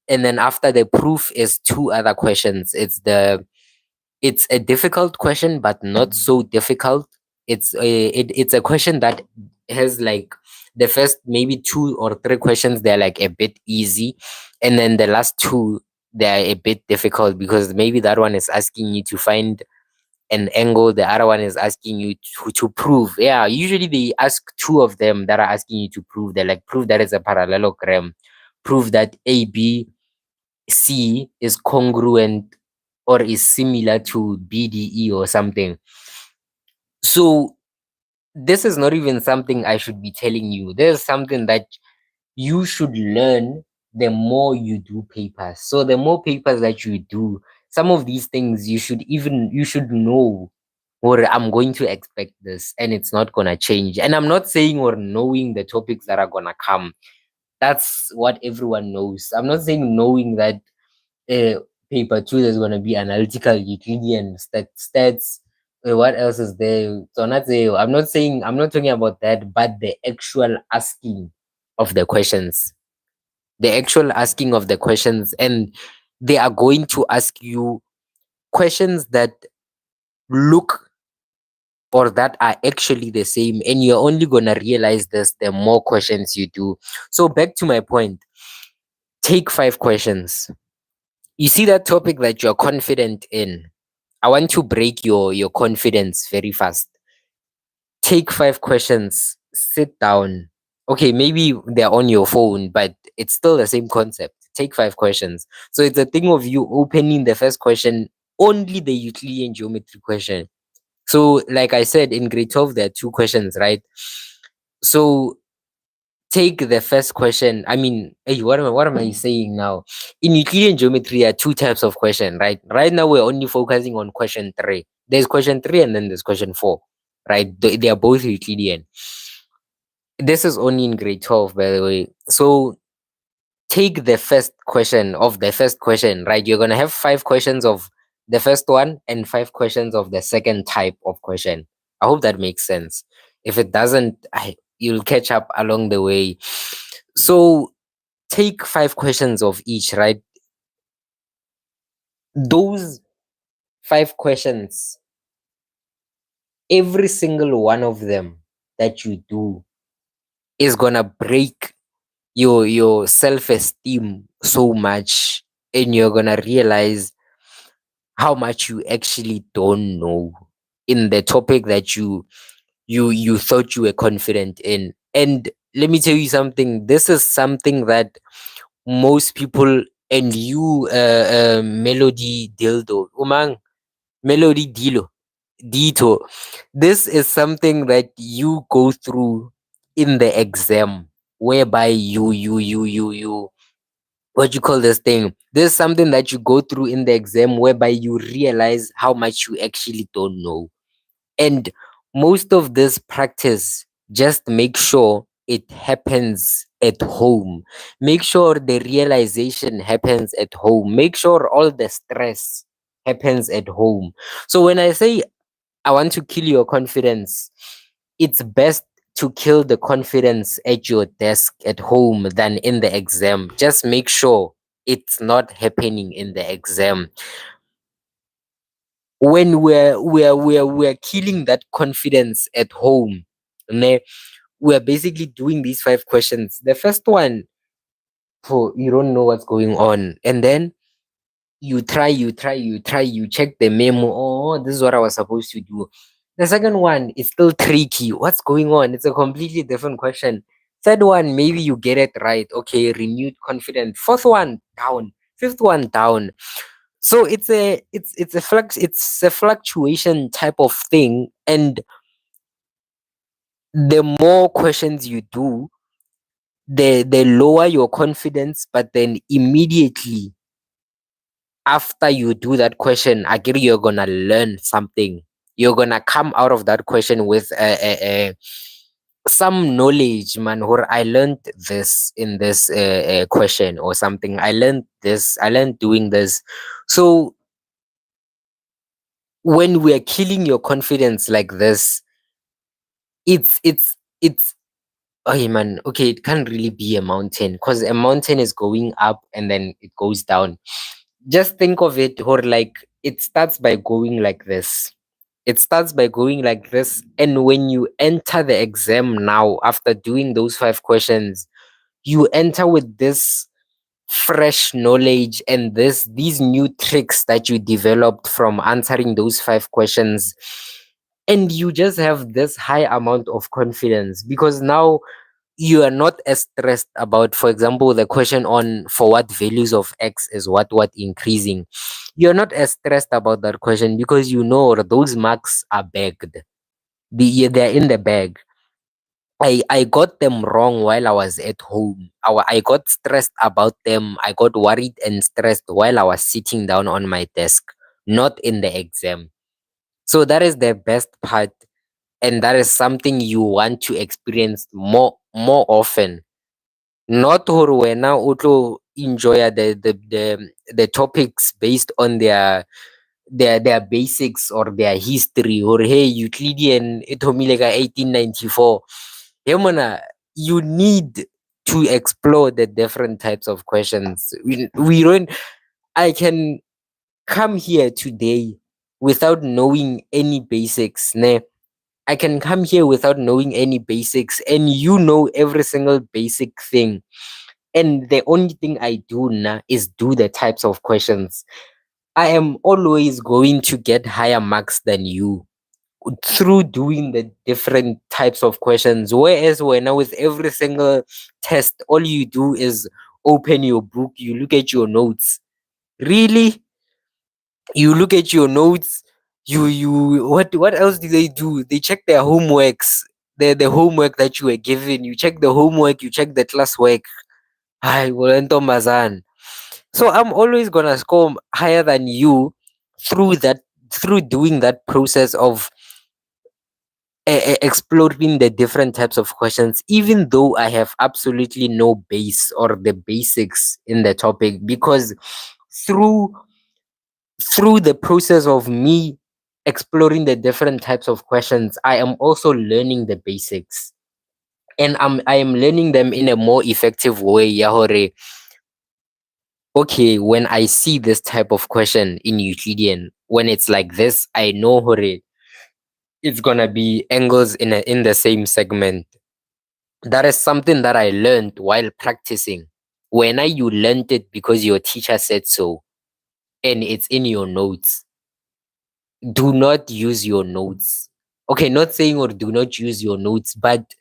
and then after the proof is 2 other questions. It's a difficult question, but not so difficult. It's a question that has like the first maybe 2 or 3 questions, they're like a bit easy, and then the last 2, they're a bit difficult, because maybe that one is asking you to find an angle, the other one is asking you to prove. Yeah, usually they ask two of them that are asking you to prove. They're like, prove that it's a parallelogram, prove that ABC is congruent or is similar to BDE or something. So this is not even something I should be telling you. There's something that you should learn the more you do papers. So the more papers that you do, some of these things you should know, or I'm going to expect this and it's not gonna change. And I'm not saying or knowing the topics that are gonna come. That's what everyone knows. I'm not saying knowing that uh, paper two there's gonna be analytical, Euclidean, stats. What else is there? So not say I'm not talking about that, but the actual asking of the questions, the actual asking of the questions, and they are going to ask you questions that look or that are actually the same, and you're only gonna realize this the more questions you do. So back to my point, take 5 questions. You see that topic that you're confident in. I want to break your confidence very fast. Take 5 questions, sit down. Okay, maybe they're on your phone, but it's still the same concept. Take 5 questions. So it's a thing of you opening the first question, only the Euclidean geometry question. So, like I said, in grade 12, there are 2 questions, right? So take the first question. I mean, hey, what am I saying now? In Euclidean geometry, there are 2 types of question, right? Right now, we're only focusing on question three. There's question three and then there's question four, right? They are both Euclidean. This is only in grade 12, by the way. So take the first question of the first question, right? You're gonna have 5 questions of the first one and 5 questions of the second type of question. I hope that makes sense. If it doesn't, you'll catch up along the way. So take 5 questions of each, right? Those 5 questions, every single one of them that you do is gonna break your self-esteem so much, and you're gonna realize how much you actually don't know in the topic that you thought you were confident in. And let me tell you something, this is something that most people, and you melody dildo umang melody dilo dito, this is something that you go through in the exam, whereby you what you call this thing, this is something that you go through in the exam whereby you realize how much you actually don't know. And most of this practice, just make sure it happens at home. Make sure the realization happens at home. Make sure all the stress happens at home. So when I say I want to kill your confidence, it's best to kill the confidence at your desk at home than in the exam. Just make sure it's not happening in the exam. When we're killing that confidence at home, ne, we're basically doing these 5 questions. The first one, for you don't know what's going on, and then you check the memo. Oh, this is what I was supposed to do. The second one is still tricky. What's going on? It's a completely different question. Third one, maybe you get it right. Okay, renewed confidence. Fourth one, down. Fifth one, down. So it's a fluctuation type of thing, and the more questions you do, the lower your confidence. But then immediately after you do that question, again, you're gonna learn something. You're gonna come out of that question with some knowledge, man. Or I learned this in this question or something. I learned this. I learned doing this. So when we are killing your confidence like this, it's oh man, okay, it can't really be a mountain, because a mountain is going up and then it goes down. Just think of it, or like it starts by going like this. It starts by going like this, and when you enter the exam now, after doing those 5 questions, you enter with this fresh knowledge and these new tricks that you developed from answering those 5 questions, and you just have this high amount of confidence because now you are not as stressed about, for example, the question on for what values of x is what increasing. You're not as stressed about that question because you know those marks are bagged. They're in the bag. I got them wrong while I was at home. I got stressed about them. I got worried and stressed while I was sitting down on my desk, not in the exam. So that is the best part, and that is something you want to experience more often. Not hore wena o tlo enjoy the topics based on their basics or their history, or hey, Euclidean e thomile ka 1894. Hey mona, you need to explore the different types of questions. We don't I can come here today without knowing any basics, ne? I can come here without knowing any basics, and you know every single basic thing. And the only thing I do now is do the types of questions. I am always going to get higher marks than you through doing the different types of questions. Whereas when now with every single test, all you do is open your book, you look at your notes. Really? You look at your notes, you what else do they do? They check their homeworks, the homework that you were given. You check the homework, you check the classwork. Hi, Mazan. So I'm always gonna score higher than you through that through doing that process of exploring the different types of questions, even though I have absolutely no base or the basics in the topic, because through the process of me exploring the different types of questions, I am also learning the basics, and I am learning them in a more effective way. Yahore, okay, when I see this type of question in Euclidean, when it's like this, I know hore, it's gonna be angles in the same segment. That is something that I learned while practicing. When you learned it because your teacher said so, and it's in your notes, do not use your notes. Okay, not saying or do not use your notes, but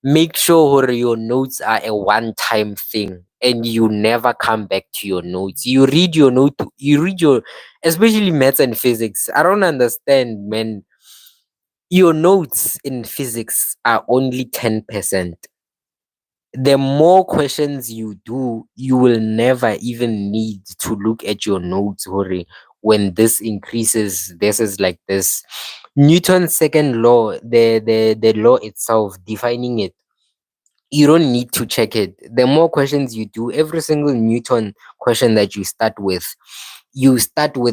make sure your notes are a one-time thing and you never come back to your notes. You read your note, you read your, especially maths and physics. I don't understand, man. Your notes in physics are only 10%. The more questions you do, you will never even need to look at your notes. Hori, when this increases, this is like this. Newton's second law, the law itself, defining it, you don't need to check it. The more questions you do, every single Newton question that you start with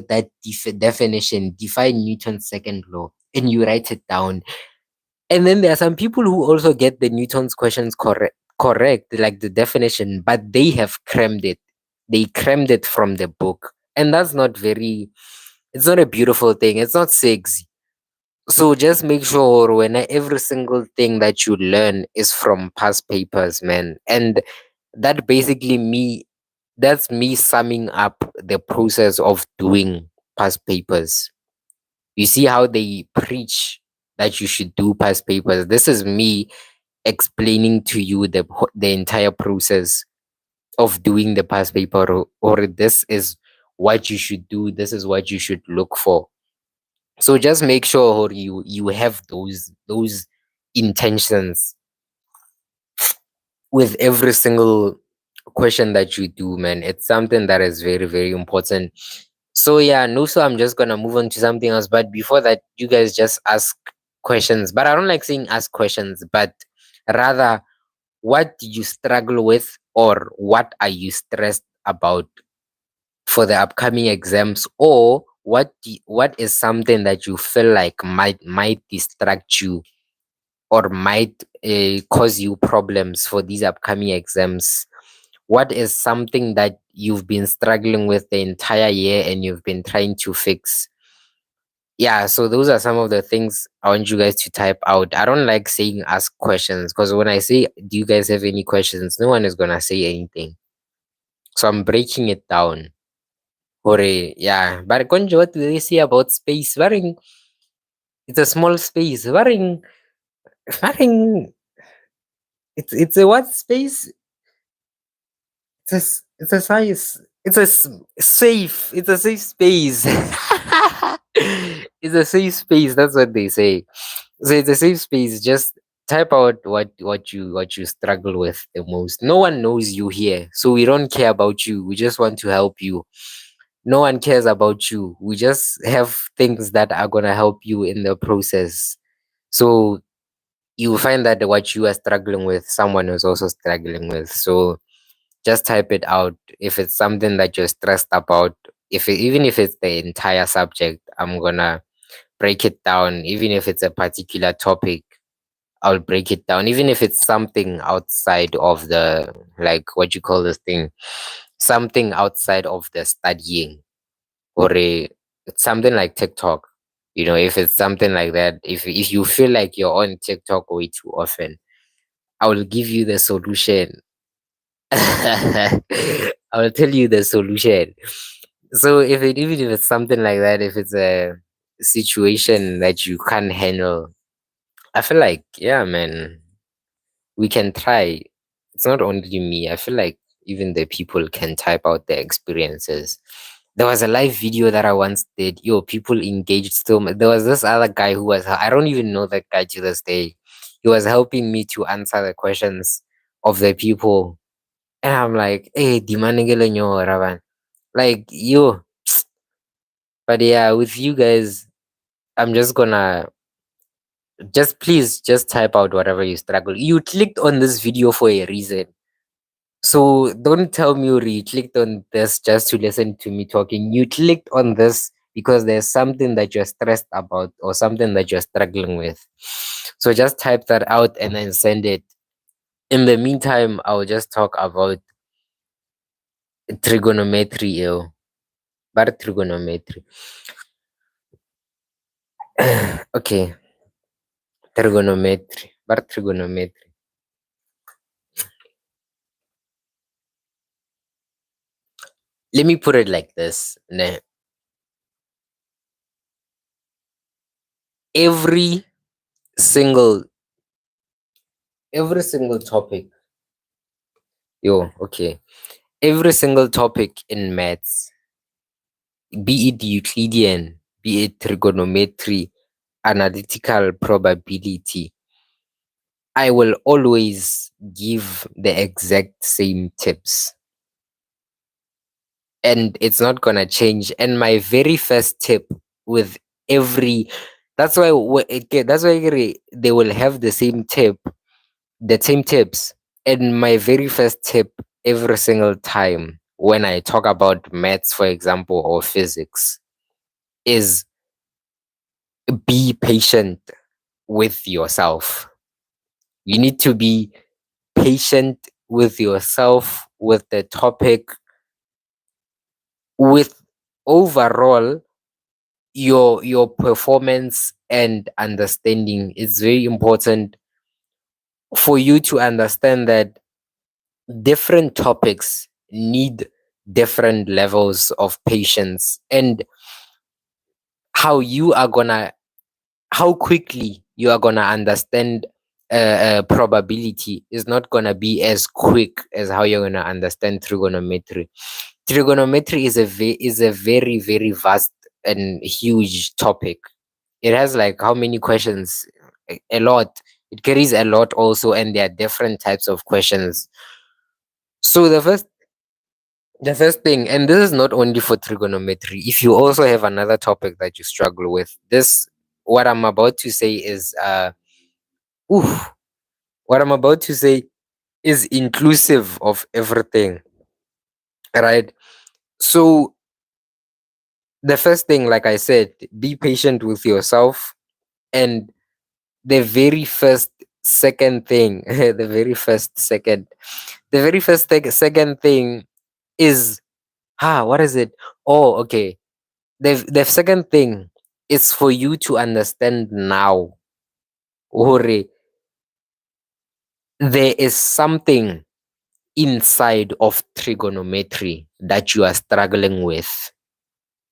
that definition, define Newton's second law, and you write it down. And then there are some people who also get the Newton's questions correct, like the definition, but they have crammed it. They crammed it from the book. And that's not very, it's not a beautiful thing. It's not sexy. So just make sure when every single thing that you learn is from past papers, man. And that basically that's me summing up the process of doing past papers. You see how they preach that you should do past papers. This is me explaining to you the entire process of doing the past paper, or this is what you should do, this is what you should look for. So just make sure you have those intentions with every single question that you do, man. It's something that is very, very important. So yeah, no, so I'm just gonna move on to something else. But before that, you guys just ask questions. But I don't like saying ask questions, but rather, what do you struggle with, or what are you stressed about for the upcoming exams, or what is something that you feel like might distract you or might cause you problems for these upcoming exams? What is something that you've been struggling with the entire year and you've been trying to fix? Yeah, so those are some of the things I want you guys to type out. I don't like saying ask questions because when I say, do you guys have any questions? No one is gonna say anything. So I'm breaking it down. Hore, yeah. But konjo, what do they say about space? Varing, it's a small space. Varing, it's a what space? It's a size. Safe. It's a safe space. It's a safe space. That's what they say. So it's a safe space. Just type out what you struggle with the most. No one knows you here, so we don't care about you. We just want to help you. No one cares about you. We just have things that are gonna help you in the process. So you find that what you are struggling with, someone is also struggling with. So just type it out. If it's something that you're stressed about, even if it's the entire subject, I'm gonna break it down. Even if it's a particular topic, I'll break it down. Even if it's something outside of the, like, what you call this thing, something outside of the studying, or it's something like TikTok. If it's something like that, if you feel like you're on TikTok way too often, I will give you the solution. I will tell you the solution. So even if it's something like that, if it's a situation that you can't handle, I feel like, yeah, man, we can try. It's not only me. I feel like even the people can type out their experiences. There was a live video that I once did. Yo, people engaged so much. There was this other guy who was, I don't even know that guy to this day. He was helping me to answer the questions of the people. And I'm like, hey, dimanigelo nyo, Ravan. Like, yo, but yeah, with you guys, I'm just gonna, just please just type out whatever you struggle. You clicked on this video for a reason. So don't tell me you clicked on this just to listen to me talking. You clicked on this because there's something that you're stressed about or something that you're struggling with. So just type that out and then send it. In the meantime, I'll just talk about trigonometry, yo. But trigonometry. Okay, trigonometry. But trigonometry. Let me put it like this. Every single every single topic, yo, okay. Every single topic in maths, be it Euclidean, be it trigonometry, analytical probability, I will always give the exact same tips. And it's not gonna change. And my very first tip with every that's why they will have the same tips. And my very first tip every single time when I talk about maths, for example, or physics, is be patient with yourself. You need to be patient with yourself, with the topic, with overall your performance and understanding. It's very important for you to understand that different topics need different levels of patience, and how you are gonna how quickly you are gonna understand probability is not gonna be as quick as how you're gonna understand trigonometry. Trigonometry is a very, very vast and huge topic. It has like how many questions? A lot. It carries a lot also, and there are different types of questions. So the first thing, and this is not only for trigonometry, if you also have another topic that you struggle with, this what I'm about to say is oof, what I'm about to say is inclusive of everything, right? So the first thing, like I said, be patient with yourself, and the very first second thing, second thing is what is it? Oh, okay. The second thing is for you to understand now, Hore, there is something inside of trigonometry that you are struggling with.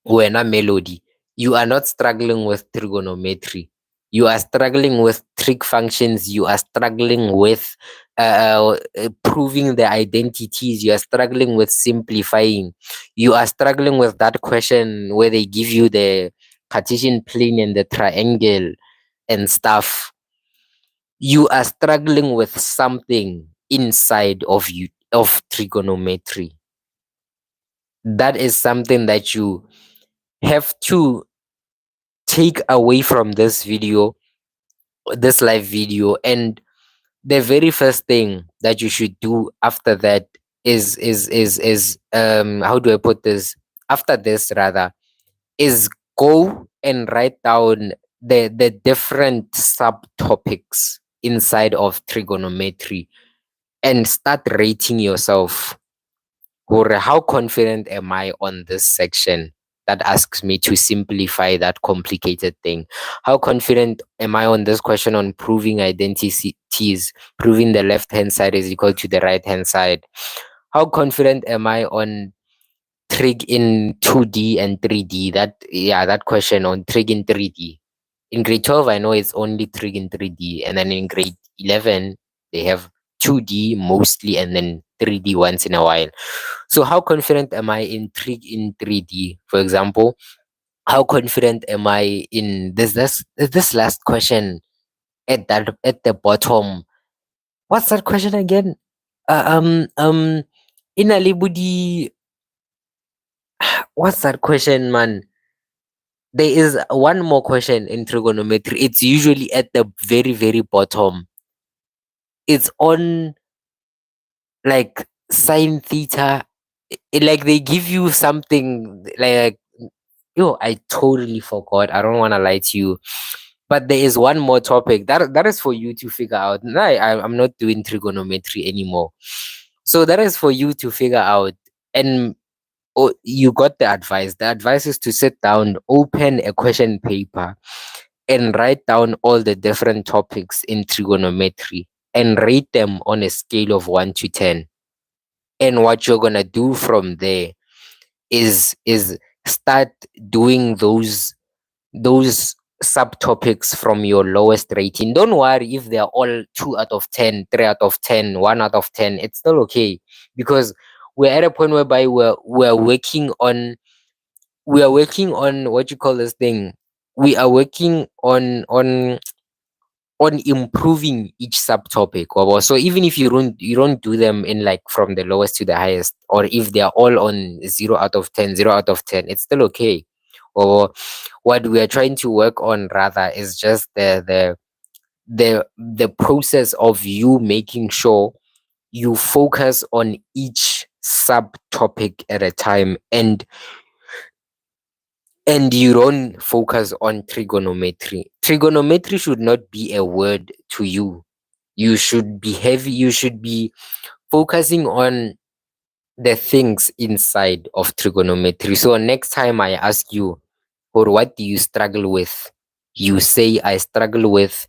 Wena Melody, you are not struggling with trigonometry. You are struggling with trig functions. You are struggling with proving the identities. You are struggling with simplifying. You are struggling with that question where they give you the Cartesian plane and the triangle and stuff. You are struggling with something inside of you of trigonometry. That is something that you have to take away from this video, this live video. And the very first thing that you should do after that is how do I put this, after this rather, is go and write down the different subtopics inside of trigonometry and start rating yourself. How confident am I on this section that asks me to simplify that complicated thing? How confident am I on this question on proving identities, proving the left hand side is equal to the right hand side? How confident am I on trig in 2D and 3D? That question on trig in 3D. In grade 12, I know it's only trig in 3D, and then in grade 11, they have 2D mostly and then 3D once in a while. So how confident am I in trig in 3D, for example? How confident am I in this last question at the bottom? What's that question again? In Alibudi, what's that question, man? There is one more question in trigonometry. It's usually at the very, very bottom. It's on like sine theta. Like they give you something like, yo, I totally forgot. I don't want to lie to you. But there is one more topic that is for you to figure out. No, I'm not doing trigonometry anymore. So that is for you to figure out. And oh, you got the advice. The advice is to sit down, open a question paper, and write down all the different topics in trigonometry and rate them on a scale of 1 to 10. And what you're going to do from there is start doing those subtopics from your lowest rating. Don't worry if they're all 2 out of 10, 3 out of 10, 1 out of 10. It's still okay, because we're at a point whereby we're working on what you call this thing. We are working on improving each subtopic. So even if you don't do them in like from the lowest to the highest, or if they are all on 0 out of 10, 0 out of 10, it's still okay. Or what we are trying to work on rather is just the process of you making sure you focus on each subtopic at a time, and you don't focus on trigonometry. Trigonometry should not be a word to you. You should be focusing on the things inside of trigonometry. So next time I ask you, or what do you struggle with? You say, I struggle with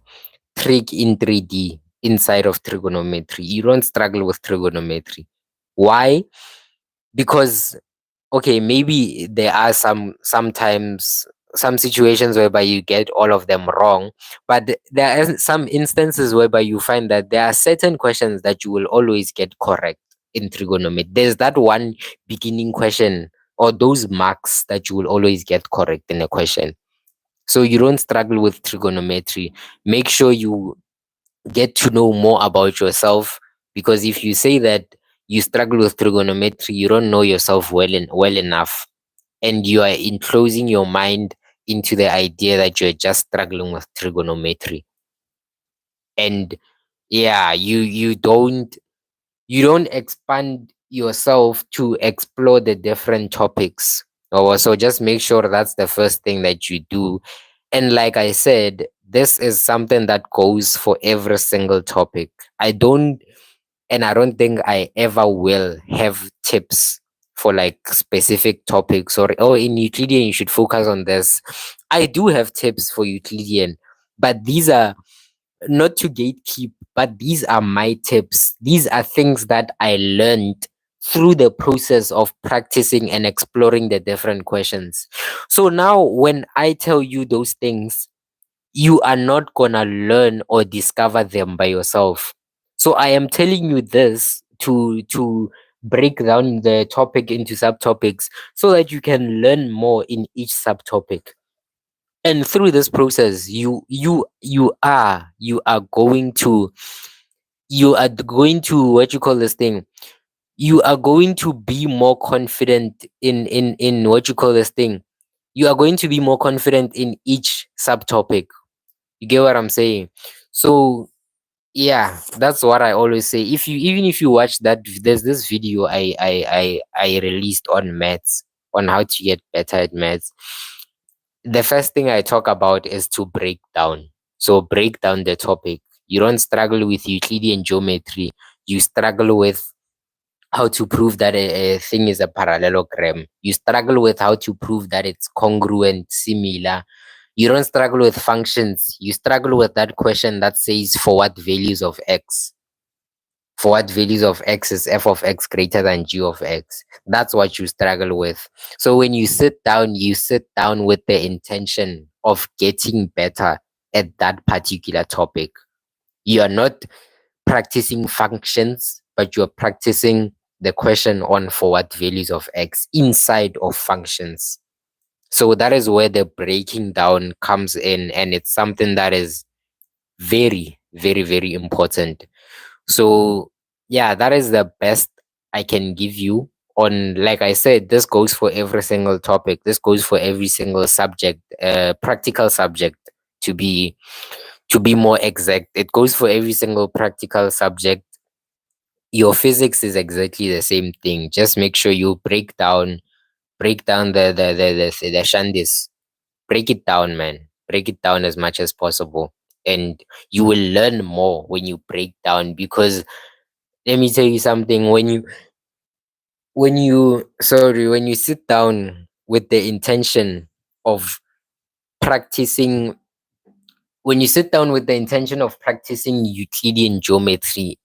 trig in 3D inside of trigonometry. You don't struggle with trigonometry. Why? Because, okay, maybe there are sometimes some situations whereby you get all of them wrong, but there are some instances whereby you find that there are certain questions that you will always get correct in trigonometry. There's that one beginning question or those marks that you will always get correct in a question. So you don't struggle with trigonometry. Make sure you get to know more about yourself, because if you say that you struggle with trigonometry, you don't know yourself well enough, and you are enclosing your mind into the idea that you're just struggling with trigonometry. And yeah, you don't expand yourself to explore the different topics. So just make sure that's the first thing that you do. And like I said, this is something that goes for every single topic. I don't think I ever will have tips for like specific topics, or oh, in Euclidean you should focus on this. I do have tips for Euclidean, but these are not to gatekeep, but these are my tips. These are things that I learned through the process of practicing and exploring the different questions. So now when I tell you those things, you are not gonna learn or discover them by yourself. So I am telling you this to break down the topic into subtopics so that you can learn more in each subtopic. And through this process, you are going to, what you call this thing, you are going to be more confident in what you call this thing, you are going to be more confident in each subtopic. You get what I'm saying? So yeah, that's what I always say. If you, even if you watch that, there's this video I released on maths, on how to get better at maths. The first thing I talk about is to break down. So break down the topic. You don't struggle with Euclidean geometry. You struggle with how to prove that a thing is a parallelogram. You struggle with how to prove that it's congruent, similar. You don't struggle with functions. You struggle with that question that says for what values of x. For what values of x is f of x greater than g of x. That's what you struggle with. So when you sit down with the intention of getting better at that particular topic. You are not practicing functions, but you're practicing the question on for what values of x inside of functions. So that is where the breaking down comes in, and it's something that is very, very, very important. So yeah, that is the best I can give you on, like I said, this goes for every single topic. This goes for every single subject, practical subject, to be more exact. It goes for every single practical subject. Your physics is exactly the same thing. Just make sure you break down the shandis. Break it down, man. Break it down as much as possible. And you will learn more when you break down, because let me tell you something, when you sit down with the intention of practicing when you sit down with the intention of practicing Euclidean geometry,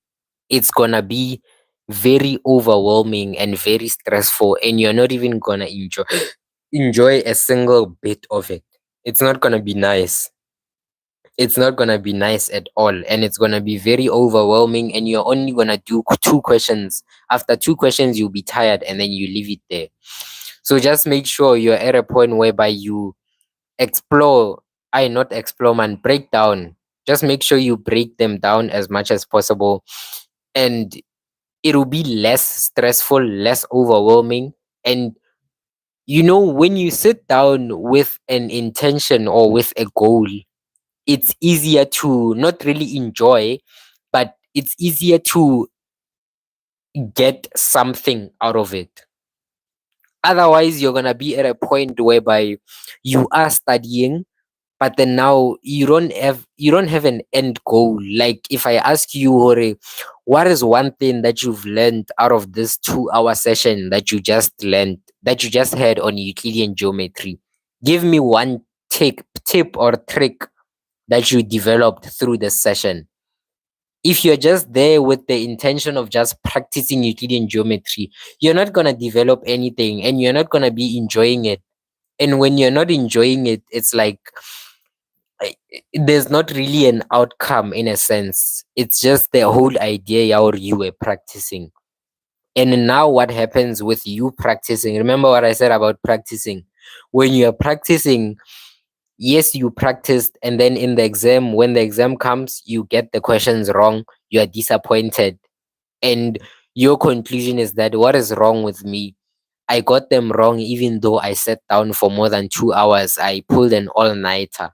it's gonna be very overwhelming and very stressful, and you're not even gonna enjoy a single bit of it. It's not gonna be nice. It's not gonna be nice at all, and it's gonna be very overwhelming, and you're only gonna do two questions. After two questions, you'll be tired, and then you leave it there. So just make sure you're at a point whereby you explore, I not explore, man, break down. Just make sure you break them down as much as possible, and it'll be less stressful, less overwhelming. And when you sit down with an intention or with a goal, it's easier to not really enjoy, but it's easier to get something out of it. Otherwise, you're gonna be at a point whereby you are studying, but then now you don't have an end goal. Like if I ask you, Hore, what is one thing that you've learned out of this 2 hour session that you just learned, that you just had on Euclidean geometry? Give me one tip or trick that you developed through this session. If you're just there with the intention of just practicing Euclidean geometry, you're not gonna develop anything, and you're not gonna be enjoying it. And when you're not enjoying it, it's like there's not really an outcome in a sense. It's just the whole idea or you were practicing. And now what happens with you practicing? Remember what I said about practicing. When you're practicing, yes, you practiced, and then in the exam, when the exam comes, you get the questions wrong, you are disappointed. And your conclusion is that what is wrong with me? I got them wrong even though I sat down for more than 2 hours. I pulled an all-nighter.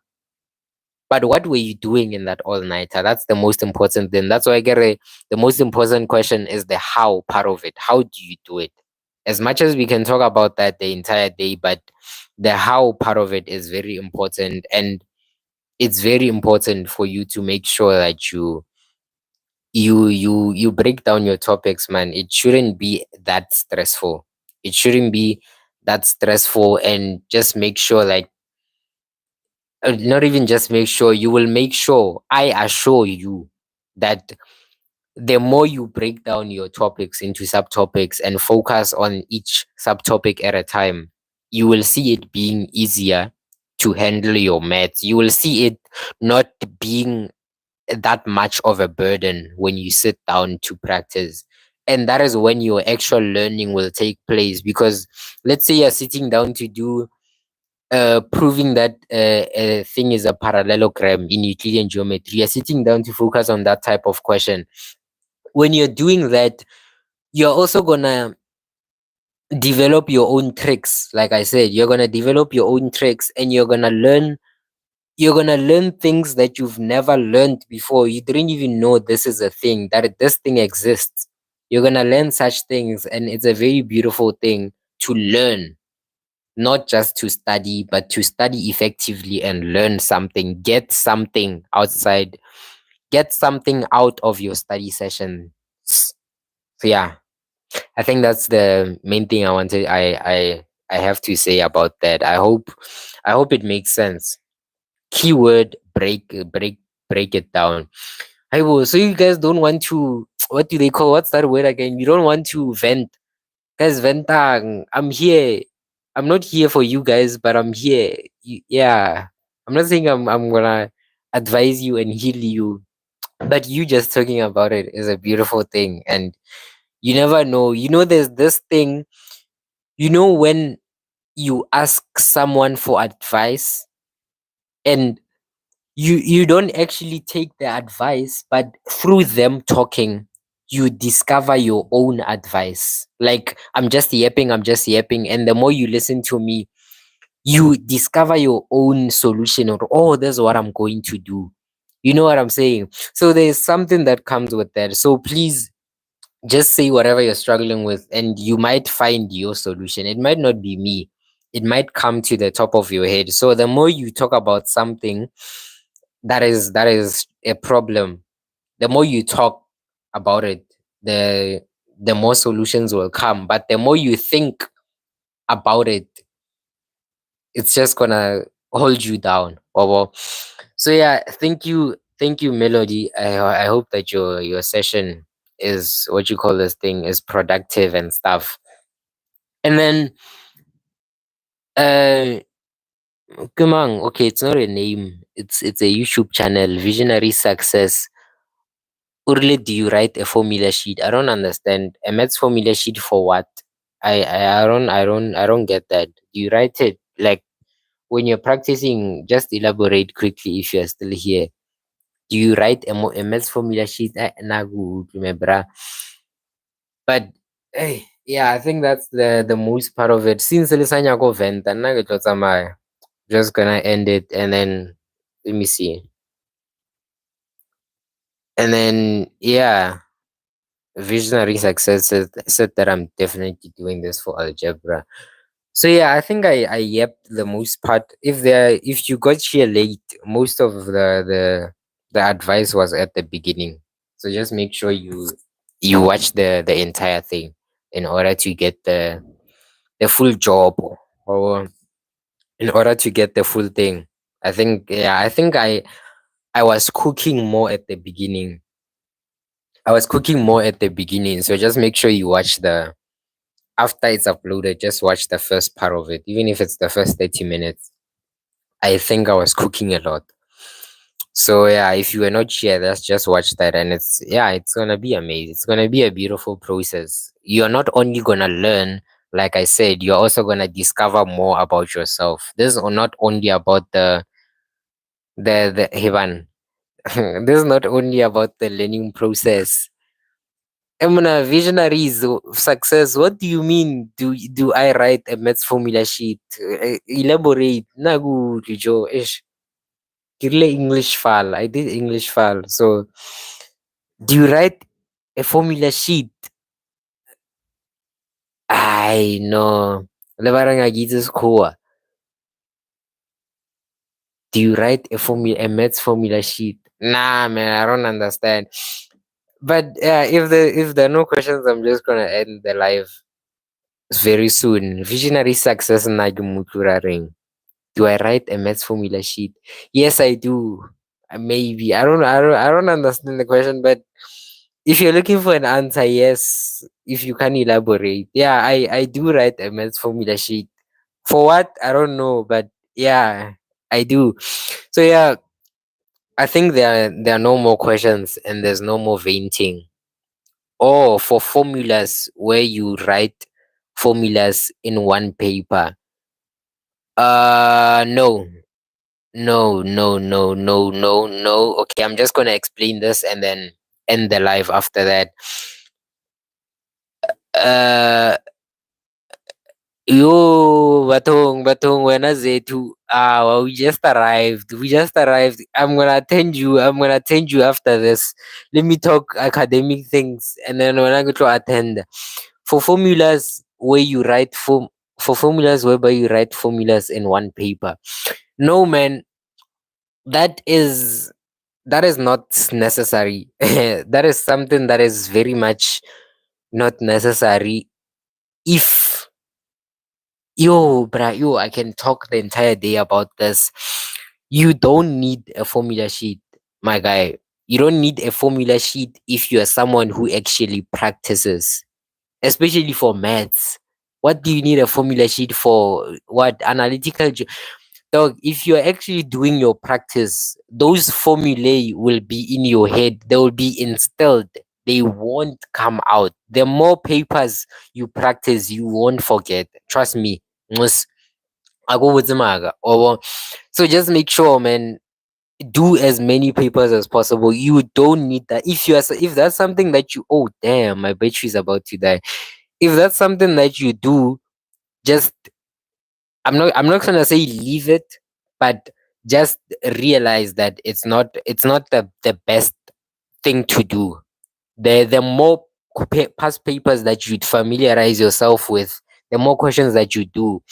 But what were you doing in that all nighter? That's the most important thing. That's why the most important question is the how part of it. How do you do it? As much as we can talk about that the entire day, but the how part of it is very important. And it's very important for you to make sure that you break down your topics, man. It shouldn't be that stressful. It shouldn't be that stressful, and just make sure like not even just make sure, you will make sure, I assure you that the more you break down your topics into subtopics and focus on each subtopic at a time, you will see it being easier to handle your maths. You will see it not being that much of a burden when you sit down to practice. And that is when your actual learning will take place. Because let's say you're sitting down to do proving that a thing is a parallelogram in Euclidean geometry, you're sitting down to focus on that type of question. When you're doing that, you're also gonna develop your own tricks. Like I said, you're gonna develop your own tricks, and you're gonna learn things that you've never learned before. You didn't even know this is a thing, that this thing exists. You're gonna learn such things, and it's a very beautiful thing to learn, not just to study, but to study effectively and learn something, get something outside, get something out of your study session. So yeah, I think that's the main thing I have to say about that. I hope it makes sense. Keyword break it down. I will. So you guys don't want to, what do they call, what's that word again? You don't want to vent. Guys, ventang. I'm here. I'm not here for you guys, but I'm here. Yeah. I'm not saying I'm gonna advise you and heal you, but you just talking about it is a beautiful thing. And you never know. There's this thing, when you ask someone for advice, and you don't actually take the advice, but through them talking, you discover your own advice. Like, I'm just yapping, and the more you listen to me, you discover your own solution, or, oh, that's what I'm going to do. You know what I'm saying? So there's something that comes with that. So please, just say whatever you're struggling with, and you might find your solution. It might not be me, it might come to the top of your head. So the more you talk about something that is a problem, the more you talk about it, the the more solutions will come. But the more you think about it, it's just gonna hold you down. Oh, well. So yeah, thank you, Melody. I hope that your session is, what you call this thing, is productive and stuff. And then uh Kumang, okay, it's not a name, it's a YouTube channel, Visionary Success. Urle, do you write a formula sheet? I don't understand. A maths formula sheet for what? I don't get that. Do you write it like when you're practicing? Just elaborate quickly if you're still here. Do you write a maths formula sheet? Na good, remember? But hey, yeah, I think that's the most part of it. Since Lisanya go vent, and now I'm just gonna end it, and then let me see. And then yeah, Visionary Success said that I'm definitely doing this for algebra. So yeah, I think I yapped the most part. If you got here late, most of the advice was at the beginning. So just make sure you watch the entire thing in order to get the full job, or in order to get the full thing. I think I was cooking more at the beginning. So just make sure you watch the after it's uploaded, just watch the first part of it, even if it's the first 30 minutes. I think I was cooking a lot. So yeah, if you were not here, let's just watch that, and it's gonna be amazing. It's gonna be a beautiful process. You're not only gonna learn, like I said, you're also gonna discover more about yourself. This is not only about the Heaven. This is not only about the learning process. Emuna, visionaries of success. What do you mean? Do I write a maths formula sheet? Elaborate. Nagu, Joe. Ish. Kirle English file. I did English file. So, do you write a formula sheet? I know. Lebarang agitus koa. Do you write a maths formula sheet? Nah, man, I don't understand. But yeah, if there are no questions, I'm just gonna end the live very soon. Visionary Success na ke mo tlhola reng. Do I write a maths formula sheet? Yes, I do. Maybe I don't understand the question, but if you're looking for an answer, yes. If you can elaborate, yeah, I do write a maths formula sheet. For what? I don't know, but yeah, I do. So yeah, I think there are no more questions and there's no more venting. Or for formulas where you write formulas in one paper. No. No, no, no, no, no, no. Okay, I'm just gonna explain this and then end the live after that. Uh Yo, Batong, wena zethu. Well, we just arrived. We just arrived. I'm gonna attend you after this. Let me talk academic things and then when I go to attend. For formulas where you write for formulas whereby you write formulas in one paper. No man, that is that is not necessary. That is something that is very much not necessary. If yo, I can talk the entire day about this. You don't need a formula sheet, my guy. You don't need a formula sheet if you are someone who actually practices, especially for maths. What do you need a formula sheet for? What analytical? Dog, if you're actually doing your practice, those formulae will be in your head. They will be instilled. They won't come out. The more papers you practice, you won't forget. Trust me. Ngus, akubuzimanga, obo. So just make sure, man, do as many papers as possible. You don't need that. If that's something that you oh damn, my battery's about to die. If that's something that you do, just I'm not gonna say leave it, but just realize that it's not the best thing to do. The more past papers that you'd familiarize yourself with, the more questions that you do,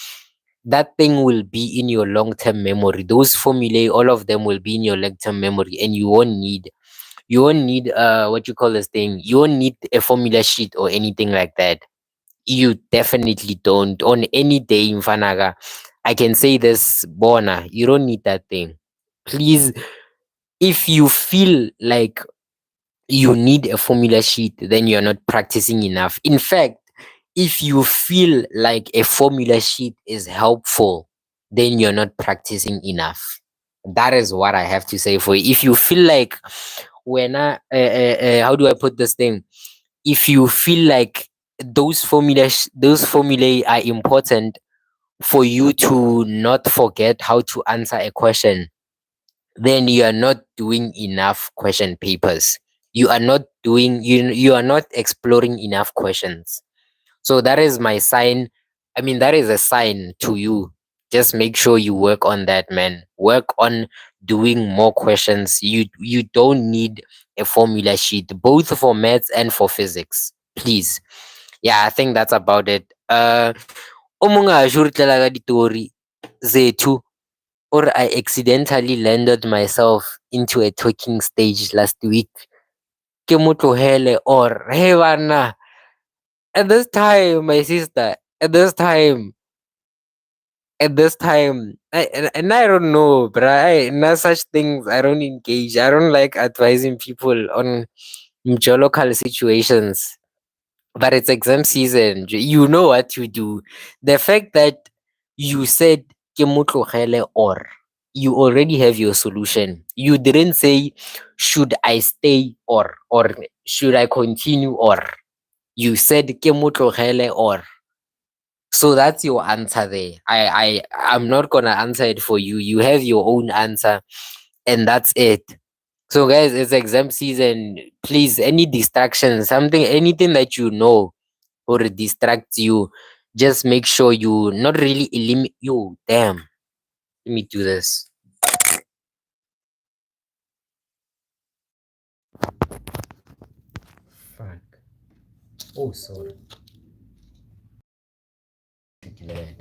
that thing will be in your long-term memory. Those formulae, all of them will be in your long-term memory, and you won't need what you call this thing. You won't need a formula sheet or anything like that. You definitely don't. On any day, Mfanaga, I can say this, Bona, you don't need that thing. Please, if you feel like you need a formula sheet, then you're not practicing enough. In fact, if you feel like a formula sheet is helpful, then you're not practicing enough. That is what I have to say for you. If you feel like how do I put this thing? If you feel like those formulae are important for you to not forget how to answer a question, then you are not doing enough question papers. You are not exploring enough questions. So that is my sign. I mean, that is a sign to you. Just make sure you work on that, man. Work on doing more questions. You don't need a formula sheet, both for maths and for physics. Please. Yeah, I think that's about it. Umungasho re tlela ka ditori zethu, or I accidentally landed myself into a talking stage last week. Ke mo tlohele or hey bana, at this time, my sister, and I don't know, but not such things. I don't engage. I don't like advising people on local situations. But it's exam season. You know what to do. The fact that you said "Ke mo tlogele," or you already have your solution. You didn't say should I stay or should I continue, or you said "Ke mo tlogele," or so that's your answer there. I'm not gonna answer it for you. You have your own answer, and that's it. So guys, it's exam season. Please, any distraction, something, anything that you know or it distracts you, just make sure you not really eliminate. Yo, damn. Let me do this. Fuck. Oh, sorry. Glad.